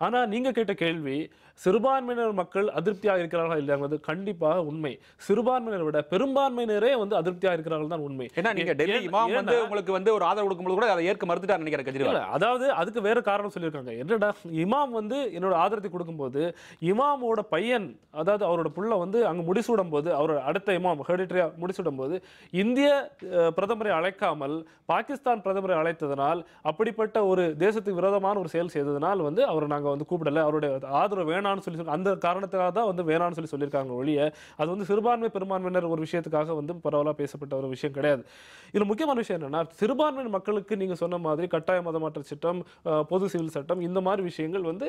Speaker 2: ஆனால் நீங்கள் கேட்ட கேள்வி சிறுபான்மையினர் மக்கள் அதிருப்தியாக இருக்கிறார்களா இல்லையாங்கிறது கண்டிப்பாக உண்மை. சிறுபான்மையினரை விட பெரும்பான்மையினரே வந்து அதிருப்தியாக இருக்கிறார்கள் தான் உண்மை.
Speaker 1: ஏன்னா நீங்க டெல்லி இமாம் வந்து உங்களுக்கு வந்து ஒரு ஆதரவு கொடுக்கும்போது கூட அதை ஏற்க மறுத்துட்டார் நினைக்கிறேன் கெஜ்ரிவால்.
Speaker 2: அதாவது அதுக்கு வேற காரணம் சொல்லியிருக்காங்க. என்னடா இமாம் வந்து என்னோட ஆதரத்தை கொடுக்கும்போது இமாமோட பையன், அதாவது அவரோட புள்ள வந்து அங்கே முடிசூடும் போது, அவரோட அடுத்த இமாம் ஹெரிட்ரியா முடிசூடும் போது இந்திய பிரதமரை அழைக்காமல் பாகிஸ்தான் பிரதமரை அழைத்ததனால், அப்படிப்பட்ட ஒரு தேசத்துக்கு விரோதமான ஒரு செயல் செய்ததனால் வந்து அவரை நாங்கள் வந்து கூப்பிடல, அவருடைய ஆதரவு வேணான்னு சொல்லி அந்த காரணத்துக்காக தான் வந்து வேணான்னு சொல்லியிருக்காங்க ஒழிய அது வந்து சிறுபான்மை பெரும்பான்மையினர் ஒரு விஷயத்துக்காக வந்து பரவலாக பேசப்பட்ட ஒரு விஷயம் கிடையாது. இதில் முக்கியமான விஷயம் என்னன்னா, சிறுபான்மையினர் மக்களுக்கு நீங்க சொன்ன மாதிரி கட்டாய மதமாற்ற சட்டம், பொது சிவில் சட்டம், இந்த மாதிரி விஷயங்கள் வந்து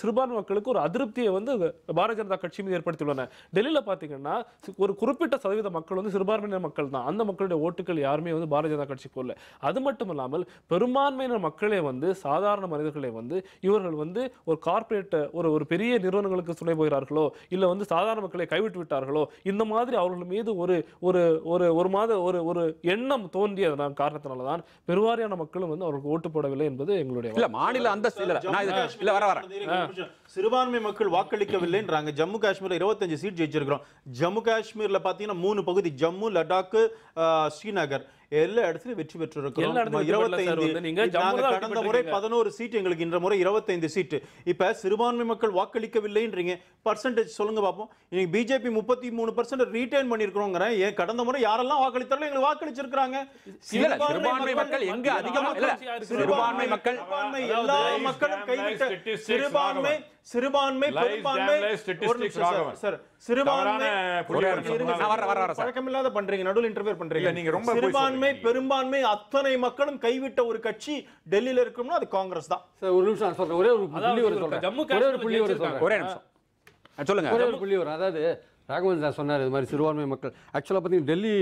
Speaker 2: சிறுபான்மை மக்களுக்கு ஒரு அதிருப்தியை வந்து பாரதிய ஜனதா கட்சி மீது ஏற்படுத்தியுள்ளன. டெல்லியில் பார்த்தீங்கன்னா ஒரு குறிப்பிட்ட சதவீத மக்கள் வந்து சிறுபான்மையினர் மக்கள் தான். அந்த மக்களுடைய ஓட்டுகள் யாருமே வந்து பாரதிய ஜனதா கட்சி போல. அது மட்டும் இல்லாமல் பெரும்பான்மையினர் மக்களே வந்து சாதாரண மனிதர்களை வந்து இவர்கள் வந்து ஒரு கார்ப்பரேட் ஒரு பெரிய நிறுவனங்களுக்கு துணை போகிறார்களோ இல்ல வந்து சாதாரண மக்களை கைவிட்டு விட்டார்களோ, இந்த மாதிரி அவர்கள் மீது ஒரு ஒரு ஒரு ஒரு மாத ஒரு எண்ணம் தோன்றிய காரணத்தினால தான் பெருவாரியான மக்களும் வந்து அவர்களுக்கு ஓட்டு போடவில்லை என்பது எங்களுடைய
Speaker 1: இல்ல மாநில அந்தஸ்து இல்ல வர
Speaker 4: சிறுபான்மை மக்கள் வாக்களிக்கவில்லைன்றாங்க. ஜம்மு காஷ்மீர்ல 25 சீட் ஜெயிச்சிருக்கிறோம். ஜம்மு காஷ்மீர்ல பாத்தீங்கன்னா 3 பகுதி, ஜம்மு, லடாக், ஸ்ரீநகர், எல்லா இடத்துலயும் வெற்றி பெற்றிருக்கிறோம். 25 கடந்த முறை 11 சீட், எங்களுக்கு இந்த முறை 25 சீட். இப்ப சிறுபான்மை மக்கள் வாக்களிக்கவில்லைன்றீங்க, பர்சன்டேஜ் சொல்லுங்க பாப்போம். இன்னைக்கு பிஜேபி 33% ரீடைன் பண்ணிருக்கோங்கற. ஏன் கடந்த முறை யாரெல்லாம் வாக்களித்தாலும் எங்களுக்கு வாக்களிச்சிருக்காங்க.
Speaker 1: சிறுபான்மை மக்கள் எங்க அதிகமா இல்ல, சிறுபான்மை மக்கள்
Speaker 4: எல்லா மக்களும் கைவிட்ட சிறுபான்மை பெரும்பான்மை சார் சிறுபான்மை பழக்கமில்லாத பண்றீங்க, நடுவில் இன்டர்ஃபியர் பண்றீங்க. நீங்க ரொம்ப சிறுபான்மை பெரும்பான்மை அத்தனை மக்களும் கைவிட்ட ஒரு கட்சி டெல்லியில இருக்கும்னா அது காங்கிரஸ் தான்.
Speaker 5: சார் ஒரு நிமிஷம் சொல்றேன், ஒரே ஒரு புள்ளி
Speaker 1: ஒரே நிமிஷம் சொல்லுங்க.
Speaker 5: ஒரே ஒரு புள்ளி வரும். அதாவது ராகவன் சார் சொன்னார் இது மாதிரி சிறுபான்மை மக்கள். ஆக்சுவலாக பார்த்தீங்கன்னா டெல்லி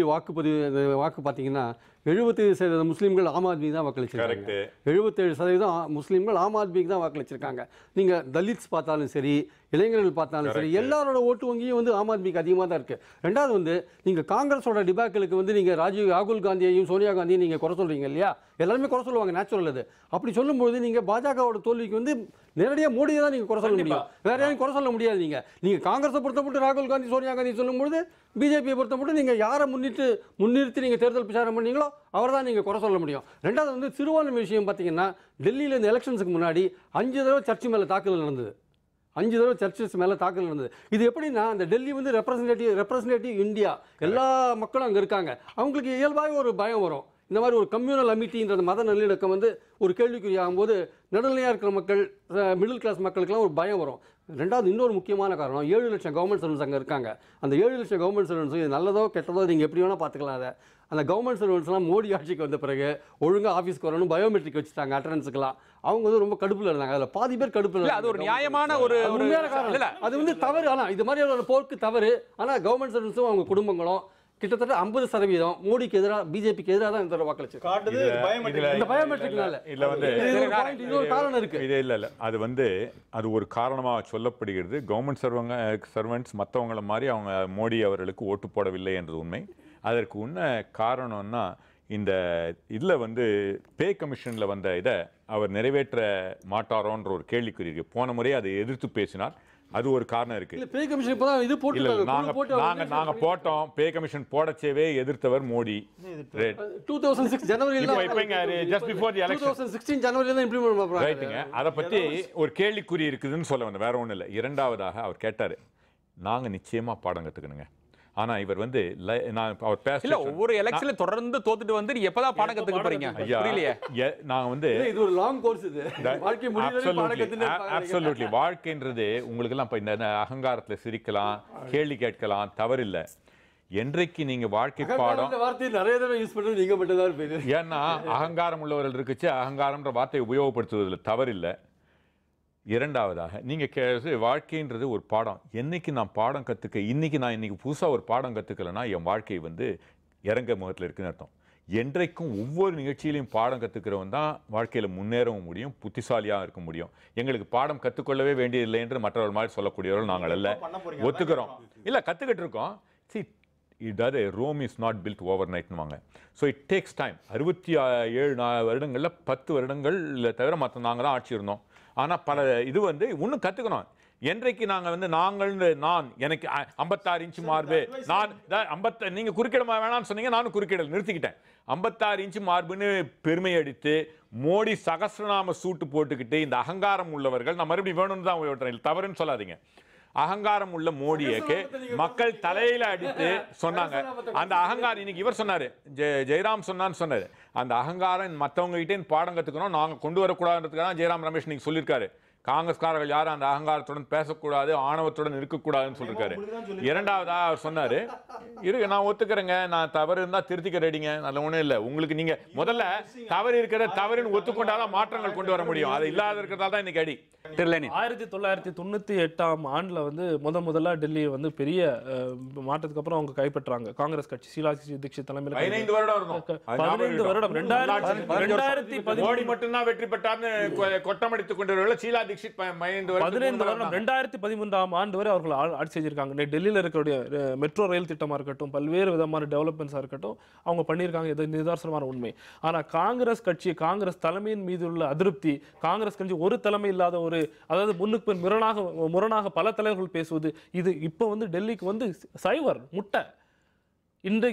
Speaker 5: வாக்கு பார்த்தீங்கன்னா 77% முஸ்லீம்கள் ஆம் ஆத்மி தான் வாக்களிச்சிருக்காங்க. 77% முஸ்லீம்கள் ஆம் ஆத்மிக்கு தான் வாக்களிச்சிருக்காங்க. நீங்கள் தலித்ஸ் பார்த்தாலும் சரி, இளைஞர்கள் பார்த்தாலும் சரி, எல்லாரோட ஓட்டு வங்கியும் வந்து ஆம் ஆத்மிக்கு அதிகமாக தான் இருக்குது. ரெண்டாவது வந்து நீங்கள் காங்கிரஸோட டிபாக்களுக்கு வந்து நீங்கள் ராகுல் காந்தியையும் சோனியா காந்தியும் நீங்கள் குறை சொல்கிறீங்க இல்லையா? எல்லாருமே குறை சொல்லுவாங்க, நேச்சுரல் அது. அப்படி சொல்லும்போது நீங்கள் பாஜகவோட தோல்விக்கு வந்து நேரடியாக மோடியை தான் நீங்கள் குறை சொல்ல முடியும், வேற யாரையும் குறை சொல்ல முடியாது. நீங்கள் காங்கிரஸை பொறுத்தப்பட்டு ராகுல் காந்தி சோனியா காந்தி சொல்லும்போது, பிஜேபியை பொறுத்தப்பட்டு நீங்கள் யாரை முன்னிறுத்தி நீங்கள் தேர்தல் பிரச்சாரம் பண்ணீங்களோ அவர் தான் நீங்கள் குறை சொல்ல முடியும். ரெண்டாவது வந்து சிறுபான்மை விஷயம் பார்த்தீங்கன்னா, டெல்லியில் இந்த எலெக்ஷன்ஸுக்கு முன்னாடி 5 தடவை சர்ச்சு மேலே தாக்குதல் நடந்தது. 5 தடவை சர்ச்சஸ் மேலே தாக்கல் நடந்தது. இது எப்படின்னா, அந்த டெல்லி வந்து ரெப்ரசன்டேட்டிவ் இந்தியா, எல்லா மக்களும் அங்கே இருக்காங்க. அவங்களுக்கு இயல்பாக ஒரு பயம் வரும். இந்த மாதிரி ஒரு கம்யூனல் அமிட்டின்ற மத நல்லிணக்கம் வந்து ஒரு கேள்விக்குறி ஆகும்போது நடுநிலையாக இருக்கிற மக்கள், மிடில் கிளாஸ் மக்களுக்கெல்லாம் ஒரு பயம் வரும். ரெண்டாவது இன்னொரு முக்கியமான காரணம், 7 லட்சம் கவர்மெண்ட் சர்வன்ஸ் அங்கே இருக்காங்க. அந்த 7 லட்சம் கவர்மெண்ட் சர்வன்ஸ் இது நல்லதோ கெட்டதோ நீங்கள் எப்படி வேணால் பார்த்துக்கலாம். அதை அந்த கவர்மெண்ட் சர்வன்ஸ்லாம் மோடி ஆட்சிக்கு வந்த பிறகு ஒழுங்காக ஆஃபீஸ்க்கு வரணும், பயோமெட்ரிக் வச்சுட்டாங்க அட்டண்டன்ஸுக்கெல்லாம். அவங்க வந்து ரொம்ப கடுப்பில் இருந்தாங்க. அதில் பாதி பேர் கடுப்பில்.
Speaker 1: அது ஒரு நியாயமான ஒரு
Speaker 5: உண்மையான காரணம். அது வந்து தவறு. ஆனால் இது மாதிரி போக்கு தவறு. ஆனால் கவர்மெண்ட் சர்வன்ஸும் அவங்க குடும்பங்களும் கிட்டத்தட்ட 50% மோடிக்கு எதிராக, பிஜேபிக்கு எதிராக தான் இந்த வாக்களிச்சிருக்காங்க.
Speaker 3: அது வந்து அது ஒரு காரணமாக சொல்லப்படுகிறது. கவர்மெண்ட் சர்வன்ட்ஸ் மற்றவங்கள மாதிரி அவங்க மோடி அவர்களுக்கு ஓட்டு போடவில்லை என்றது உண்மை. அதற்கு உன்ன காரணம்னா, இந்த இதில் வந்து பே கமிஷனில் வந்த இதை அவர் நிறைவேற்ற மாட்டாரோன்ற ஒரு கேள்விக்குறி இருக்கு. போன முறை அதை எதிர்த்து பேசினார். அது ஒரு காரணம் இருக்கு.
Speaker 5: பே கமிஷன் இப்போதான் இது போட்டு
Speaker 3: நாங்க போட்டோம். பே கமிஷன் போடச்சேவே எதிர்த்தவர் மோடி.
Speaker 5: 2006 ஜனவரியில
Speaker 3: just before the election
Speaker 5: 2016 ஜனவரியில தான் இம்ப்ளிமென்ட் பண்றாங்க.
Speaker 3: ரைட்டுங்க. அத பத்தி ஒரு கேள்விக்குறி இருக்குதுன்னு சொல்ல வந்தேன், வேற ஒண்ணும் இல்ல. இரண்டாவதாக அவர் கேட்டாரு, நாங்க நிச்சயமா பாடம் கத்துக்கணுங்க. ஆனா இவர் வந்து அவர் பேசல,
Speaker 1: ஒவ்வொரு எலெக்ஷன்ல தொடர்ந்து தோத்துட்டு வந்து எப்பதான் பாடம் கத்துக்க போறீங்க? புரியலையே.
Speaker 3: நான் வந்து
Speaker 5: இது ஒரு லாங் கோர்ஸ். இது வாழ்க்கை முடியல பாடம் கத்துனே.
Speaker 3: அப்சல்யூட்லி. வாழ்க்கைன்றது உங்களுக்கு எல்லாம் இப்ப இந்த அகங்காரத்துல சிரிக்கலாம், கேள்வி கேட்கலாம், தவறில்லை. என்றைக்கு நீங்க வாழ்க்கை பாடம்
Speaker 5: வார்த்தை நிறைய தடவை யூஸ் பண்றது நீங்க மட்டும் தான் இருப்பீங்க.
Speaker 3: ஏன்னா அகங்காரம் உள்ளவர்கள் இருக்குச்சு, அகங்காரம்ன்ற வார்த்தையை உபயோகப்படுத்துவதில் தவறில்லை. இரண்டாவதாக நீங்கள் வாழ்க்கைன்றது ஒரு பாடம். என்னைக்கு நான் பாடம் கற்றுக்க, இன்னைக்கு புதுசாக ஒரு பாடம் கற்றுக்கலைன்னா என் வாழ்க்கை வந்து இறங்க முகத்தில் இருக்குன்னு அர்த்தம். என்றைக்கும் ஒவ்வொரு நிகழ்ச்சியிலையும் பாடம் கற்றுக்கிறவன் தான் வாழ்க்கையில் முன்னேறவும் முடியும், புத்திசாலியாக இருக்க முடியும். எங்களுக்கு பாடம் கற்றுக்கொள்ளவே வேண்டியதில்லை என்று மற்றவர்கள் மாதிரி சொல்லக்கூடியவர்கள் நாங்கள் எல்லாம் ஒத்துக்கிறோம். இல்லை, கற்றுக்கிட்டு இருக்கோம். சரி, இதாவது Rome is not built over நைட்னுவாங்க. So it takes time. 67 வருடங்களில் 10 வருடங்கள் தவிர மற்ற நாங்கள் தான் ஆட்சி இருந்தோம். ஆனால் பல இது வந்து இன்னும் கற்றுக்கணும். என்றைக்கு நாங்கள் வந்து நான் எனக்கு 56 இன்ச்சு மார்பு, நான் நீங்கள் குறுக்கிட வேணாம்னு சொன்னீங்க, நானும் குறுக்கிடல் நிறுத்திக்கிட்டேன். 56 இன்ச்சு மார்புன்னு பெருமை அடித்து மோடி சகஸ்ரநாம சூட்டு போட்டுக்கிட்டு இந்த அகங்காரம் உள்ளவர்கள், நான் மறுபடியும் வேணும்னு தான் விட்டுறேன், தவறுன்னு சொல்லாதீங்க. அகங்காரம் உள்ள மோடியக்கு மக்கள் தலையில அடித்து சொன்னாங்க. அந்த அகங்காரம் இன்னைக்கு இவர் சொன்னாரு, ஜெயராம் சொன்னாரு, அந்த அகங்காரம் மற்றவங்க கிட்டே பாடம் கத்துக்கணும், நாங்க கொண்டு வரக்கூடாதுன்றதுக்காக தான் ஜெயராம் ரமேஷ் இன்னைக்கு சொல்லியிருக்காரு. காங்கிரஸ்காரர்கள் யாரும் அந்த அகங்காரத்துடன் பேசக்கூடாது, ஆணவத்துடன் இருக்கக்கூடாதுன்னு சொல்லியிருக்காரு. இரண்டாவதா அவர் சொன்னாரு, இருக்கு நான் ஒத்துக்கிறேங்க, நான் தவறு இருந்தா திருத்திக்க ரெடிங்க, நல்ல ஒன்றும் இல்லை. உங்களுக்கு நீங்க முதல்ல தவறு இருக்கிற தவறுன்னு ஒத்துக்கொண்டாதான் மாற்றங்கள் கொண்டு வர முடியும். அது இல்லாத இருக்கிறதால தான் இன்னைக்கு அடி.
Speaker 2: 1998 ஆண்டுல வந்து முதல்ல டெல்லியை வந்து பெரிய மாற்றத்துக்கு அப்புறம் அவங்க கைப்பற்றாங்க காங்கிரஸ் கட்சி. ஷீலா தீட்சித் தலைமையில்
Speaker 3: 15 வருடம் இருக்கும்.
Speaker 2: 15 வருடம் 2013
Speaker 3: மோடி மட்டும்தான் வெற்றி பெற்றார்னு கொட்டமடித்துக் கொண்டிருக்கிற ஷீலா தீட்சித் 15
Speaker 2: வருடம் 2013 ஆண்டு வரை அவர்கள் ஆட்சி செஞ்சிருக்காங்க. டெல்லியில் இருக்கக்கூடிய மெட்ரோ ரயில் திட்டமா இருக்கட்டும், பல்வேறு விதமான டெவலப்மெண்ட்ஸா இருக்கட்டும், அவங்க பண்ணியிருக்காங்க. இது நிதர்சனமான உண்மை. ஆனா காங்கிரஸ் கட்சி, காங்கிரஸ் தலைமையின் மீது உள்ள அதிருப்தி, காங்கிரஸ் கட்சி ஒரு தலைமை இல்லாத ஒரு, அதாவது முன்னுக்கு முரணாக பல தலைவர்கள் பேசுவது, இது இப்போ வந்து டெல்லிக்கு வந்து சைவர் முட்டை.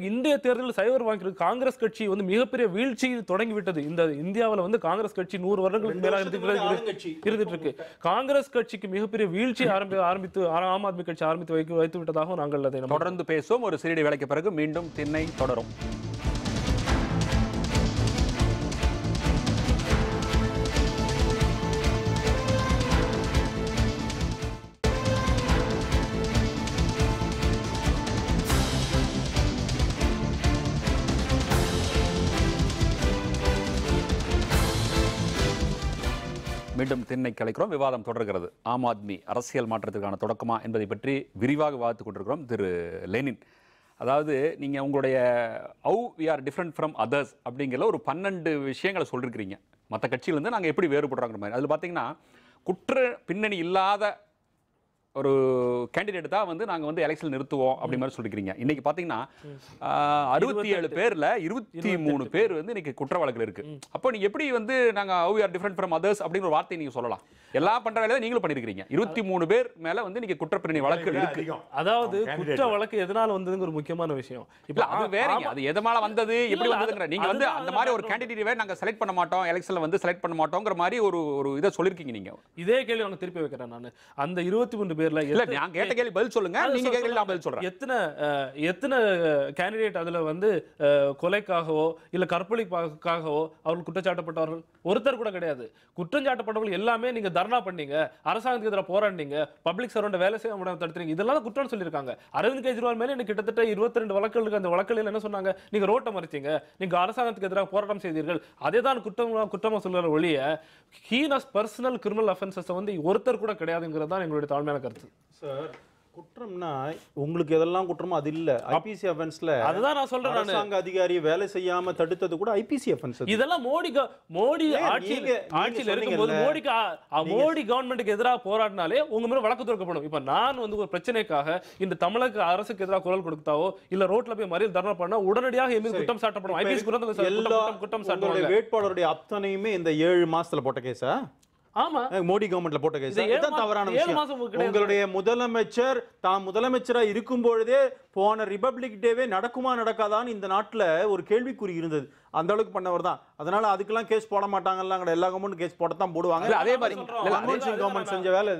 Speaker 2: இந்திய தேர்தலில் சைவர் வாங்கியிருக்கு. காங்கிரஸ் கட்சி வந்து மிகப்பெரிய வீழ்ச்சி தொடங்கிவிட்டது. இந்த இந்தியாவில் வந்து காங்கிரஸ் கட்சி 100 வருடங்களுக்கு மேலாக இருந்துட்டு இருக்கு. காங்கிரஸ் கட்சிக்கு மிகப்பெரிய வீழ்ச்சி ஆரம்பித்து ஆம் ஆத்மி கட்சி ஆரம்பித்து வைத்து விட்டதாக நாங்கள் அதை
Speaker 1: தொடர்ந்து பேசுவோம். ஒரு சிறிய வேலைக்கு பிறகு மீண்டும் திண்ணை தொடரும். மீண்டும் திண்ணை கலைக்கிறோம். விவாதம் தொடர்கிறது. ஆம் ஆத்மி அரசியல் மாற்றத்துக்கான தொடக்கமா என்பதை பற்றி விரிவாக விவாதித்துக் கொண்டிருக்கிறோம். திரு லெனின், அதாவது நீங்கள் உங்களுடைய how we are different from others அப்படிங்கிற ஒரு 12 விஷயங்களை சொல்லியிருக்கிறீங்க. மற்ற கட்சியிலேருந்து நாங்கள் எப்படி வேறுபடுறாங்கிற மாதிரி. அதில் பார்த்தீங்கன்னா குற்ற பின்னணி இல்லாத ஒரு கேண்டிடேட் தான் வந்து நாங்கள் வந்து எலெக்ஷன் நிறுத்துவோம் அப்படி மாதிரி சொல்லிக்கிறீங்க. இன்னைக்கு பார்த்தீங்கன்னா 67 பேரில் 23 பேர் வந்து இன்னைக்கு குற்ற வழக்கில் இருக்கு. அப்போ நீங்க எப்படி வந்து நாங்கள் how we are different from others அப்படிங்கிற ஒரு வார்த்தையை நீங்கள் சொல்லலாம்? எல்லாம் பண்ற வேலையை நீங்களும் பண்ணிருக்கீங்க. 23 பேர் மேல வந்து நீங்க குற்றப்பிரணி வழக்கு இருக்கு.
Speaker 2: அதாவது குற்ற வழக்கு எதனால வந்ததுங்கிற ஒரு முக்கியமான விஷயம்.
Speaker 1: இப்ப அது வேறங்க, அது எதனால வந்தது, எப்படி வந்ததுங்கற நீங்க வந்து அந்த மாதிரி ஒரு கேண்டிடேட்டை நாங்க செலக்ட் பண்ண மாட்டோம், எலெக்ஷன்ல வந்து செலக்ட் பண்ண மாட்டோம்ங்கற மாதிரி ஒரு இத சொல்லிருக்கீங்க நீங்க.
Speaker 2: இதே கேள்வி நான் திருப்பி வைக்கிறேன். நான் அந்த 23 பேர்ல
Speaker 1: இல்ல நான் கேட்ட கேள்வி பதில் சொல்லுங்க, நீங்க கேட்ட கேள்வி நான் பதில் சொல்றேன்.
Speaker 2: எத்தனை கேண்டிடேட் அதுல வந்து கொலைக்காகவோ இல்ல கற்பழிப்புக்காகவோ அவர்கள் குற்றச்சாட்டப்பட்டவர்கள் ஒருத்தர் கூட கிடையாது. குற்றம் சாட்டப்பட்டவர்கள் எல்லாமே நீங்க தர்ணா பண்ணீங்க, அரசாங்கத்துக்கு எதிராக போராடினீங்க, பப்ளிக் சர்வெண்ட் வேலை செய்ய முடியாம தடுத்துறீங்க, இதெல்லாம் குற்றம் சொல்லியிருக்காங்க. அரவிந்த் கெஜ்ரிவால் மேல எனக்கு கிட்டத்தட்ட 22 வழக்குகள் இருக்கு. அந்த வழக்குகளில் என்ன சொன்னாங்க? நீங்க ரோட்டை மறிச்சீங்க, நீங்க அரசாங்கத்துக்கு எதிராக போராட்டம் செய்தீர்கள், அதே தான் குற்றமா சொல்ற ஒழிய ஹீனஸ் பர்சனல் கிரிமினல் அஃபென்சஸ் வந்து ஒருத்தர் கூட கிடையாதுங்கிறது தான் எங்களுடைய தாழ்மையான கருத்து.
Speaker 4: சார், குற்றம்னா உங்களுக்கு எதெல்லாம் குற்றமோ அது இல்ல. ஐபிசி அஃபென்ஸ்ல
Speaker 2: அதுதான் நான் சொல்றேன்.
Speaker 4: அரசாங்க அதிகாரி வேலை செய்யாம தடுத்தது கூட ஐபிசி அஃபென்ஸ்.
Speaker 2: இதெல்லாம் மோடி ஆட்சியில் இருக்கும்போது மோடி கவர்மெண்ட்டுக்கு எதிராக போராடினாலே உங்க மேல வழக்கு தொடுக்கப்படும். இப்ப நான் வந்து ஒரு பிரச்சனைக்காக இந்த தமிழக அரசுக்கு எதிராக குரல் கொடுத்தாவோ இல்ல ரோட்ல போய் மறியல் தர்ணா பண்ணா உடனடியாக என் மீது குற்றம் சாட்டப்படும். ஐபிசி குற்றம் சாட்டுவாங்க.
Speaker 4: வேட்பாளருடைய அத்தனையுமே இந்த 7 மாசத்துல போட்ட கேஸா?
Speaker 2: ஆமா,
Speaker 4: மோடி கவர்மெண்ட்ல போட்ட கேஸ். இதுதான் தவறான விஷயம். உங்களுடைய முதலமைச்சர் தான் முதலமைச்சரா இருக்கும் பொழுதே போன ரிபப்ளிக் டேவே நடக்குமா நடக்காதான்னு இந்த நாட்டுல ஒரு கேள்விக்குறி இருந்தது. அந்த அளவுக்கு பண்ணவர் தான். அதனால அதுக்கெல்லாம் கேஸ் போட மாட்டாங்கல்ல. எல்லா கவர்மெண்ட் கேஸ் போடத்தான் போடுவாங்க.
Speaker 1: அதே மாதிரி
Speaker 4: கவர்மெண்ட் செஞ்ச வேலை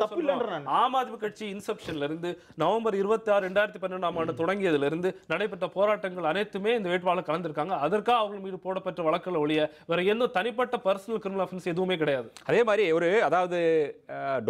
Speaker 4: தப்பு இல்லைன்ற.
Speaker 2: ஆம் ஆத்மி கட்சி இன்செப்ஷன்ல இருந்து நவம்பர் 26, 2012ஆம் ஆண்டு தொடங்கியதுல இருந்து நடைபெற்ற போராட்டங்கள் அனைத்துமே இந்த வேட்பாளர் கலந்திருக்காங்க. அதற்காக அவங்க மீது போடப்பட்ட வழக்குகள் ஒழிய வேற எந்த தனிப்பட்ட பர்சனல் கிரிமினல் அஃபென்ஸ் எதுவுமே கிடையாது.
Speaker 1: அதே மாதிரி அதாவது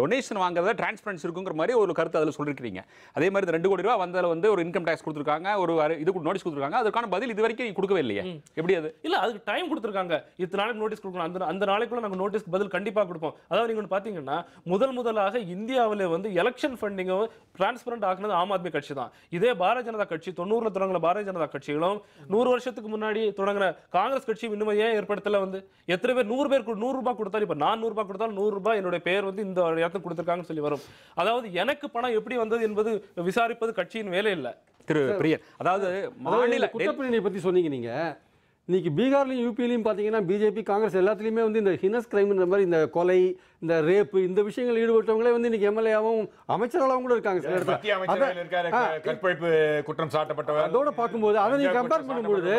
Speaker 1: டொனேஷன் வாங்குறத டிரான்ஸ்பரன்சி இருக்குங்கிற மாதிரி ஒரு கருத்து அதில் சொல்லிருக்கீங்க. அதே மாதிரி 2 கோடி ரூபாய் வந்ததில் வந்து ஒரு இன்கம் டாக்ஸ் கொடுத்துருக்காங்க, ஒரு இதுக்கு நோட்டீஸ் கொடுத்துருக்காங்க. அதுக்கான பதில் இது வரைக்கும் கொடுக்கவே இல்லையே. எப்படி அது?
Speaker 2: இல்ல, அதுக்கு டைம் கொடுத்துருக்காங்க. இத்தனை நாளைக்கு நோட்டீஸ் கொடுக்கணும், அந்த நாளைக்குள்ள நாங்கள் நோட்டீஸ் பதில் கண்டிப்பாக கொடுப்போம். அதாவது நீங்க பாத்தீங்கன்னா முதலாக இந்தியாவில் வந்து எலெக்ஷன் ஃபண்டிங்கை டிரான்ஸ்பரண்ட் ஆக்குனது ஆம் ஆத்மி கட்சி தான். இதே பாரதிய ஜனதா கட்சி 90ல தொடங்கின பாரதிய ஜனதா கட்சிகளும் 100 வருஷத்துக்கு முன்னாடி தொடங்கின காங்கிரஸ் கட்சி இன்னும் ஏன் ஏற்படுத்தல? வந்து எத்தனை பேர் 100 பேர் 100 ரூபாய் கொடுத்தாலும் இப்ப நான் 100 ரூபாய் கொடுத்தாலும் 100 ரூபாய் என்னுடைய பேர் வந்து இந்த இடத்துக்கு கொடுத்துருக்காங்கன்னு சொல்லி வரும். அதாவது எனக்கு பணம் எப்படி வந்தது என்பது விசாரிப்பது கட்சியின் வேலை இல்லை.
Speaker 1: திரு பிரியன், அதாவது மாநில
Speaker 5: குற்றப்பிரிவினை பற்றி சொன்னீங்க நீங்கள். இன்னைக்கு பீகார்லையும் யூபிலையும் பார்த்தீங்கன்னா பிஜேபி காங்கிரஸ் எல்லாத்துலேயுமே வந்து இந்த ஹினஸ் கிரைம்ன்ற மாதிரி இந்த கொலை, இந்த ரேப்பு, இந்த விஷயங்கள் ஈடுபட்டவங்களே வந்து இன்னைக்கு எம்எல்ஏவும் அமைச்சர்களாகவும் கூட இருக்காங்க சில இடத்துல.
Speaker 3: கற்பழிப்பு குற்றம் சாட்டப்பட்டவர்
Speaker 5: அதோட பார்க்கும்போது அதை நீங்க கம்பேர் பண்ணும்போது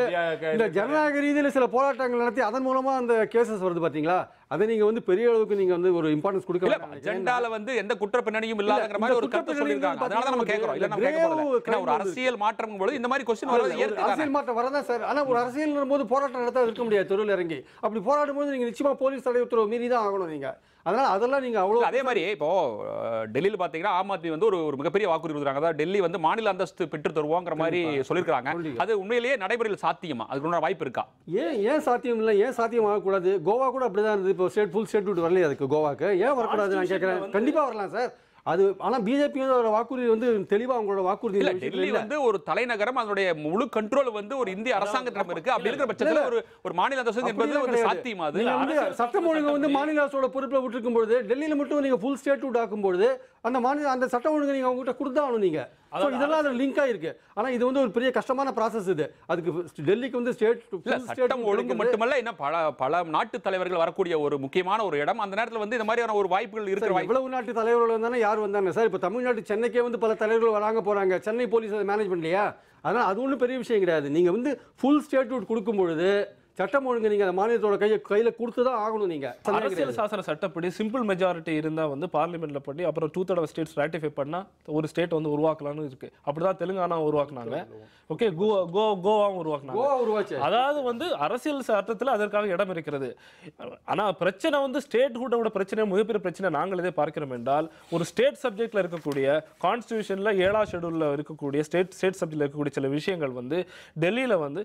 Speaker 5: இந்த ஜனநாயக ரீதியில் சில போராட்டங்கள் நடத்தி அதன் மூலமா அந்த கேசஸ் வருது பார்த்தீங்களா? அதை நீங்க வந்து பெரிய அளவுக்கு நீங்க வந்து ஒரு இம்பார்ட்டன்ஸ் கொடுக்க
Speaker 1: அஜெண்டால வந்து எந்த குற்ற பின்னணியும் இல்லாதங்கிற மாதிரி ஒரு கருத்து சொல்லிருக்காங்க. அதனால தான் நம்ம கேக்குறோம். இல்ல நம்ம கேட்க போறோம். ஒரு அரசியல் மாற்றம் போது இந்த மாதிரி क्वेश्चन வரது ஏத்துக்காங்க.
Speaker 5: அரசியல் மாற்றம் வரதா சார். ஆனா ஒரு அரசியல் போது போராட்டம் நடத்த இருக்க முடியாது தெருவில் இறங்கி. அப்படி போராடும் போது நீங்க நிச்சயமா போலீஸ் தடை உத்தரவு மீறி தான் ஆகணும் நீங்க. அதனால அதெல்லாம் நீங்க அவ்வளவு
Speaker 1: அதே மாதிரி இப்போ டெல்லியில் பாத்தீங்கன்னா ஆம் ஆத்மி வந்து ஒரு மிகப்பெரிய வாக்குறுதி கொடுக்குறாங்க. அதாவது டெல்லி வந்து மாநில அந்தஸ்து பெற்று தருவோங்கிற மாதிரி சொல்லியிருக்காங்க. அது உண்மையிலேயே நடைமுறையில் சாத்தியமா? அதுக்கு வாய்ப்பு இருக்கா?
Speaker 5: ஏன் சாத்தியம் இல்லை? ஏன் சாத்தியம் ஆகக்கூடாது? கோவா கூட அப்படிதான் இருந்தது. இப்போ ஃபுல் ஸ்டேட்ஹுட் வரலையே அதுக்கு கோவாக்கு. ஏன் வரக்கூடாது நான் கேட்குறேன். கண்டிப்பாக வரலாம் சார். அது ஆனா பிஜேபி வந்து வாக்குறுதி வந்து தெளிவா அவங்களோட வாக்குறுதி
Speaker 1: இல்ல. டெல்லி வந்து ஒரு தலைநகரம், அதனுடைய முழு கண்ட்ரோல் வந்து ஒரு இந்திய அரசாங்கத்திடம் இருக்கு. அப்படி இருக்கிற பட்சத்துல ஒரு மாநில அரசு என்பது வந்து சாத்தியமா? அது
Speaker 5: வந்து சட்டம் ஒழுங்கு வந்து மாநில அரசோட பொறுப்புல விட்டுருக்கும் பொழுது டெல்லியில மட்டும் நீங்க ஃபுல் ஸ்டேட்ஹுட் ஆக்கும் பொழுது அந்த மாநில அந்த சட்டம் ஒழுங்கு நீங்க அவங்ககிட்ட கொடுத்தாகணும் நீங்க. இதெல்லாம் அது லிங்க் ஆயிருக்கு. ஆனா இது வந்து ஒரு பெரிய கஷ்டமான ப்ராசஸ். இது அதுக்கு டெல்லிக்கு வந்து
Speaker 1: சட்டம் ஒழுங்கு மட்டுமல்ல, இன்னும் பல நாட்டு தலைவர்கள் வரக்கூடிய ஒரு முக்கியமான ஒரு இடம். அந்த நேரத்தில் வந்து இந்த மாதிரியான ஒரு வாய்ப்புகள் இருக்கிற
Speaker 5: இவ்வளவு நாட்டு தலைவர்கள் வந்தானே யார் வந்தாங்க சார்? இப்போ தமிழ்நாட்டு சென்னைக்கே வந்து பல தலைவர்கள் வராங்க போறாங்க. சென்னை போலீஸ் அதை மேனேஜ் பண்ணலையா? அதனால் அது ஒன்றும் பெரிய விஷயம் கிடையாது. நீங்க வந்து ஃபுல் ஸ்டேட்ஹுட் கொடுக்கும் பொழுது சட்டம் ஒழுங்கு நீங்க மாநிலத்தோட கையில கொடுத்து தான் ஆகணும். நீங்க
Speaker 2: அரசியல் சாசன சட்டப்படி சிம்பிள் மெஜாரிட்டி இருந்தா வந்து பார்லிமெண்ட்ல பண்ணி அப்புறம் 2/3 ஸ்டேட்ஸ் ராட்டிஃபை பண்ணா ஒரு ஸ்டேட் வந்து உருவாக்கலாம்னு இருக்கு. அப்படிதான் தெலுங்கானா உருவாக்குனாங்க. ஓகே, கோவாவும் உருவாக்குனாங்க. அதாவது வந்து அரசியல் சட்டத்தில் அதற்காக இடம் இருக்கிறது. ஆனா பிரச்சனை வந்து ஸ்டேட்ஹுட்டோட பிரச்சனை, மிகப்பெரிய பிரச்சனை நாங்கள் இதை பார்க்கிறோம் என்றால், ஒரு ஸ்டேட் சப்ஜெக்ட்ல இருக்கக்கூடிய கான்ஸ்டிடியூஷன்ல 7ஆம் ஷெட்யூல்ல இருக்கக்கூடிய ஸ்டேட் சப்ஜெக்ட்ல இருக்கக்கூடிய சில விஷயங்கள் வந்து டெல்லியில வந்து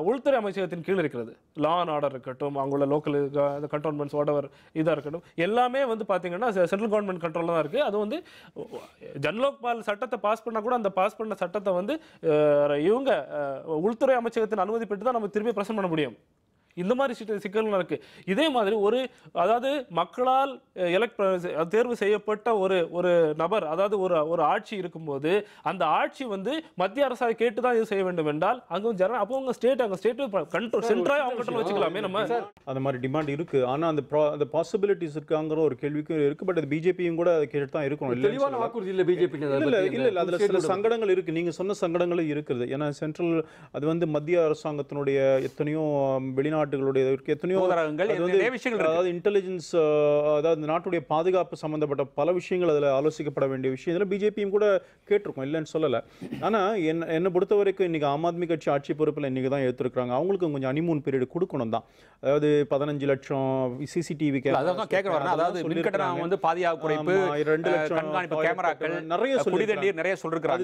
Speaker 2: உள்துறை அமைச்சகத்தின் கீழ் இருக்கிறது. லா அண்ட் ஆர்டர் இருக்கட்டும், அவங்களோட லோக்கல் கண்டோன்மெண்ட்ஸ் வாட்எவர் இதாக இருக்கட்டும், எல்லாமே வந்து பார்த்தீங்கன்னா சென்ட்ரல் கவர்மெண்ட் கண்ட்ரோல் தான் இருக்குது. அது வந்து ஜன்லோக்பால் சட்டத்தை பாஸ் பண்ணால் கூட அந்த பாஸ் பண்ண சட்டத்தை வந்து இவங்க உள்துறை அமைச்சகத்தின் அனுமதி பெற்று தான் நம்ம திரும்பி பிரசன்ட் பண்ண முடியும். இந்த மாதிரி சிக்கல்கள் இருக்கு. இதே மாதிரி அதாவது மக்களால் தேர்வு செய்யப்பட்ட ஒரு நபர், அதாவது ஒரு ஆட்சி இருக்கும்போது அந்த ஆட்சி வந்து மத்திய அரசாக கேட்டு தான் இது செய்ய வேண்டும் என்றால் அங்க அப்போ உங்க ஸ்டேட் கண்ட்ரோல் சென்ட்ரா அவங்க கண்ட்ரோல் வச்சுக்கலாமே. நம்ம
Speaker 4: அந்த மாதிரி டிமாண்ட் இருக்கு. ஆனா அந்த பாசிபிலிட்டிஸ் இருக்காங்கிற ஒரு கேள்விக்கும் இருக்கு. பட் அது பிஜேபியும் கூட அதை கேட்டு தான் இருக்கணும்.
Speaker 5: தெளிவான வாக்குறுதி இல்ல பிஜேபி.
Speaker 4: இல்ல அதுல சில சங்கடங்கள் இருக்கு. நீங்க சொன்ன சங்கடங்களும் இருக்குது. ஏன்னா சென்ட்ரல் அது வந்து மத்திய அரசாங்கத்தினுடைய எத்தனையோ வெளிநாட்டு எத்தனையோ அதாவது இன்டெலிஜென்ஸ், அதாவது நாட்டுடைய பாதுகாப்பு சம்பந்தப்பட்ட பல விஷயங்கள் அதில் ஆலோசிக்கப்பட வேண்டிய விஷயம். இதில் பிஜேபியும் கூட கேட்டிருக்கோம், இல்லைன்னு சொல்லலை. ஆனால் என்னை பொறுத்த வரைக்கும் இன்னைக்கு ஆம் ஆத்மி கட்சி ஆட்சி பொறுப்பில் இன்னைக்கு தான் ஏற்றிருக்காங்க. அவங்களுக்கு கொஞ்சம் ஹனிமூன் பீரியட் கொடுக்கணும் தான். அதாவது 15 லட்சம் சிசிடிவி
Speaker 1: நிறைய சொல்றாங்க.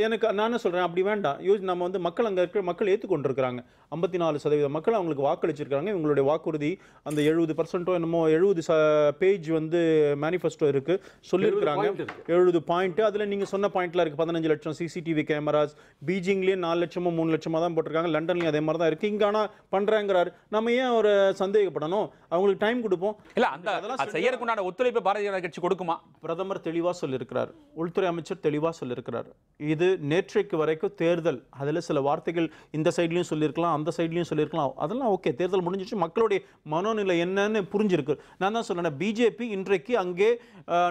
Speaker 4: எனக்கு நான் சொல்றேன் அப்படி வேண்டாம். நம்ம வந்து மக்கள் அங்க இருக்கிற மக்கள் ஏற்றுக்கொண்டிருக்கிறாங்க. 54% மக்கள் அவங்களுக்கு வாக்களிச்சிருக்காங்க. இவங்களுடைய வாக்குறுதி அந்த 70% என்னமோ 70 பேஜ் வந்து மேனிஃபெஸ்டோ இருக்கு சொல்லியிருக்காங்க. 70 பாயிண்ட். அதுல நீங்க சொன்ன பாயிண்ட்ல இருக்கு 15 லட்சம் சிசிடிவி கேமராஸ். பீஜிங்லயே 4 லட்சமோ 3 லட்சமா தான் போட்டிருக்காங்க. லண்டன்லயும் அதே மாதிரி தான் இருக்கு. இங்க ஆனா பண்றாங்கிறாரு. நம்ம ஏன் ஒரு சந்தேகப்படணும்? அவங்களுக்கு டைம் கொடுப்போம்.
Speaker 1: இல்ல அந்த செய்யறதுக்குண்டான ஒத்துழைப்பு பாரதிய ஜனதா கட்சி கொடுக்குமா?
Speaker 4: பிரதமர் தெளிவா சொல்லியிருக்கிறார், உள்துறை அமைச்சர் தெளிவா சொல்லியிருக்கிறார். இது நேற்றைக்கு வரைக்கும் தேர்தல், அதுல சில வார்த்தைகள் இந்த சைட்லயும் சொல்லியிருக்கலாம், அந்த சைட்லயும் சொல்லியிருக்கலாம். அதெல்லாம் ஓகே, தேர்தல் முடிஞ்சிச்சு, மக்களுடைய மனோநிலை என்னன்னு புரிஞ்சிருக்கு. நான் தான் சொல்றேன், பிஜேபி இன்றைக்கு அங்கே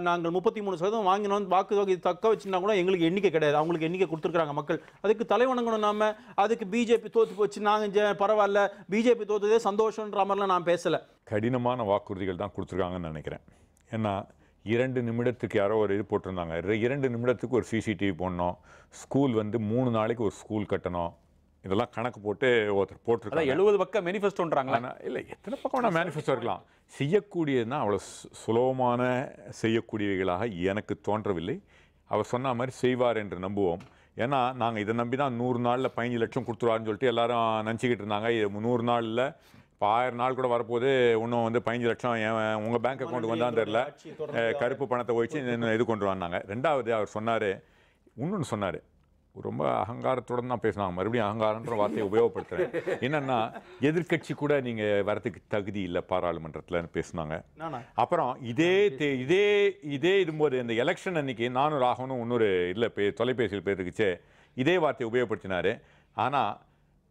Speaker 4: நாங்கள் 33% வாங்கினோம், வாக்கு தக்க வச்சுனா கூட எங்களுக்கு எண்ணிக்கை கிடையாது. அவங்களுக்கு எண்ணிக்கை கொடுத்துருக்காங்க மக்கள். அதுக்கு தலைவணங்கணும் நாம. அதுக்கு பிஜேபி தோத்து போச்சு, நாங்க பரவாயில்ல, பிஜேபி தோத்ததே சந்தோஷம்ன்ற மாதிரிலாம் நான் பேசல.
Speaker 3: கடினமான வாக்குறுதிகள் தான் கொடுத்துருக்காங்கன்னு நினைக்கிறேன். ஏன்னா 2 நிமிடத்துக்கு யாரோ ஒரு இது போட்டிருந்தாங்க, 2 நிமிடத்துக்கு ஒரு சிசிடிவி போடணும், ஸ்கூல் வந்து 3 நாளைக்கு ஒரு ஸ்கூல் கட்டணும், இதெல்லாம் கணக்கு போட்டு ஒருத்தர் போட்டிருக்காங்க.
Speaker 1: 70 பக்கம் மேனிஃபெஸ்டோன்றாங்களா?
Speaker 3: இல்லை, எத்தனை பக்கம் மேனிஃபெஸ்டோ இருக்கலாம். செய்யக்கூடியதுன்னா அவ்வளோ சுலபமான செய்யக்கூடியவைகளாக எனக்கு தோன்றவில்லை. அவர் சொன்ன மாதிரி செய்வார் என்று நம்புவோம். ஏன்னா நாங்கள் இதை நம்பி தான் 100 நாளில் 15 லட்சம் கொடுத்துருவாருன்னு சொல்லிட்டு எல்லாரும் நினச்சிக்கிட்டு இருந்தாங்க. 100 நாளில் இப்போ 1000 நாள் கூட வரப்போது, இன்னும் வந்து 15 லட்சம் உங்கள் பேங்க் அக்கௌண்ட்டுக்கு வந்தான்னு தெரில, கருப்பு பணத்தை ஒழிச்சு இது கொண்டு வந்தாங்க. ரெண்டாவது அவர் சொன்னார், இன்னொன்று சொன்னார், ரொம்ப அகங்காரத்துடன் தான் பேசினாங்க. மறுபடியும் அகங்காரன்ற வார்த்தையை உபயோகப்படுத்துகிறேன். என்னன்னா எதிர்கட்சி கூட நீங்கள் வரதுக்கு தகுதி இல்லை பாராளுமன்றத்தில்னு பேசினாங்க. அப்புறம் இதே இதும்போது இந்த எலெக்ஷன் அன்னைக்கு நானும் ராகவனும் இன்னொரு இல்லை தொலைபேசியில் பேருக்குச்சே இதே வார்த்தையை உபயோகப்படுத்தினார். ஆனால்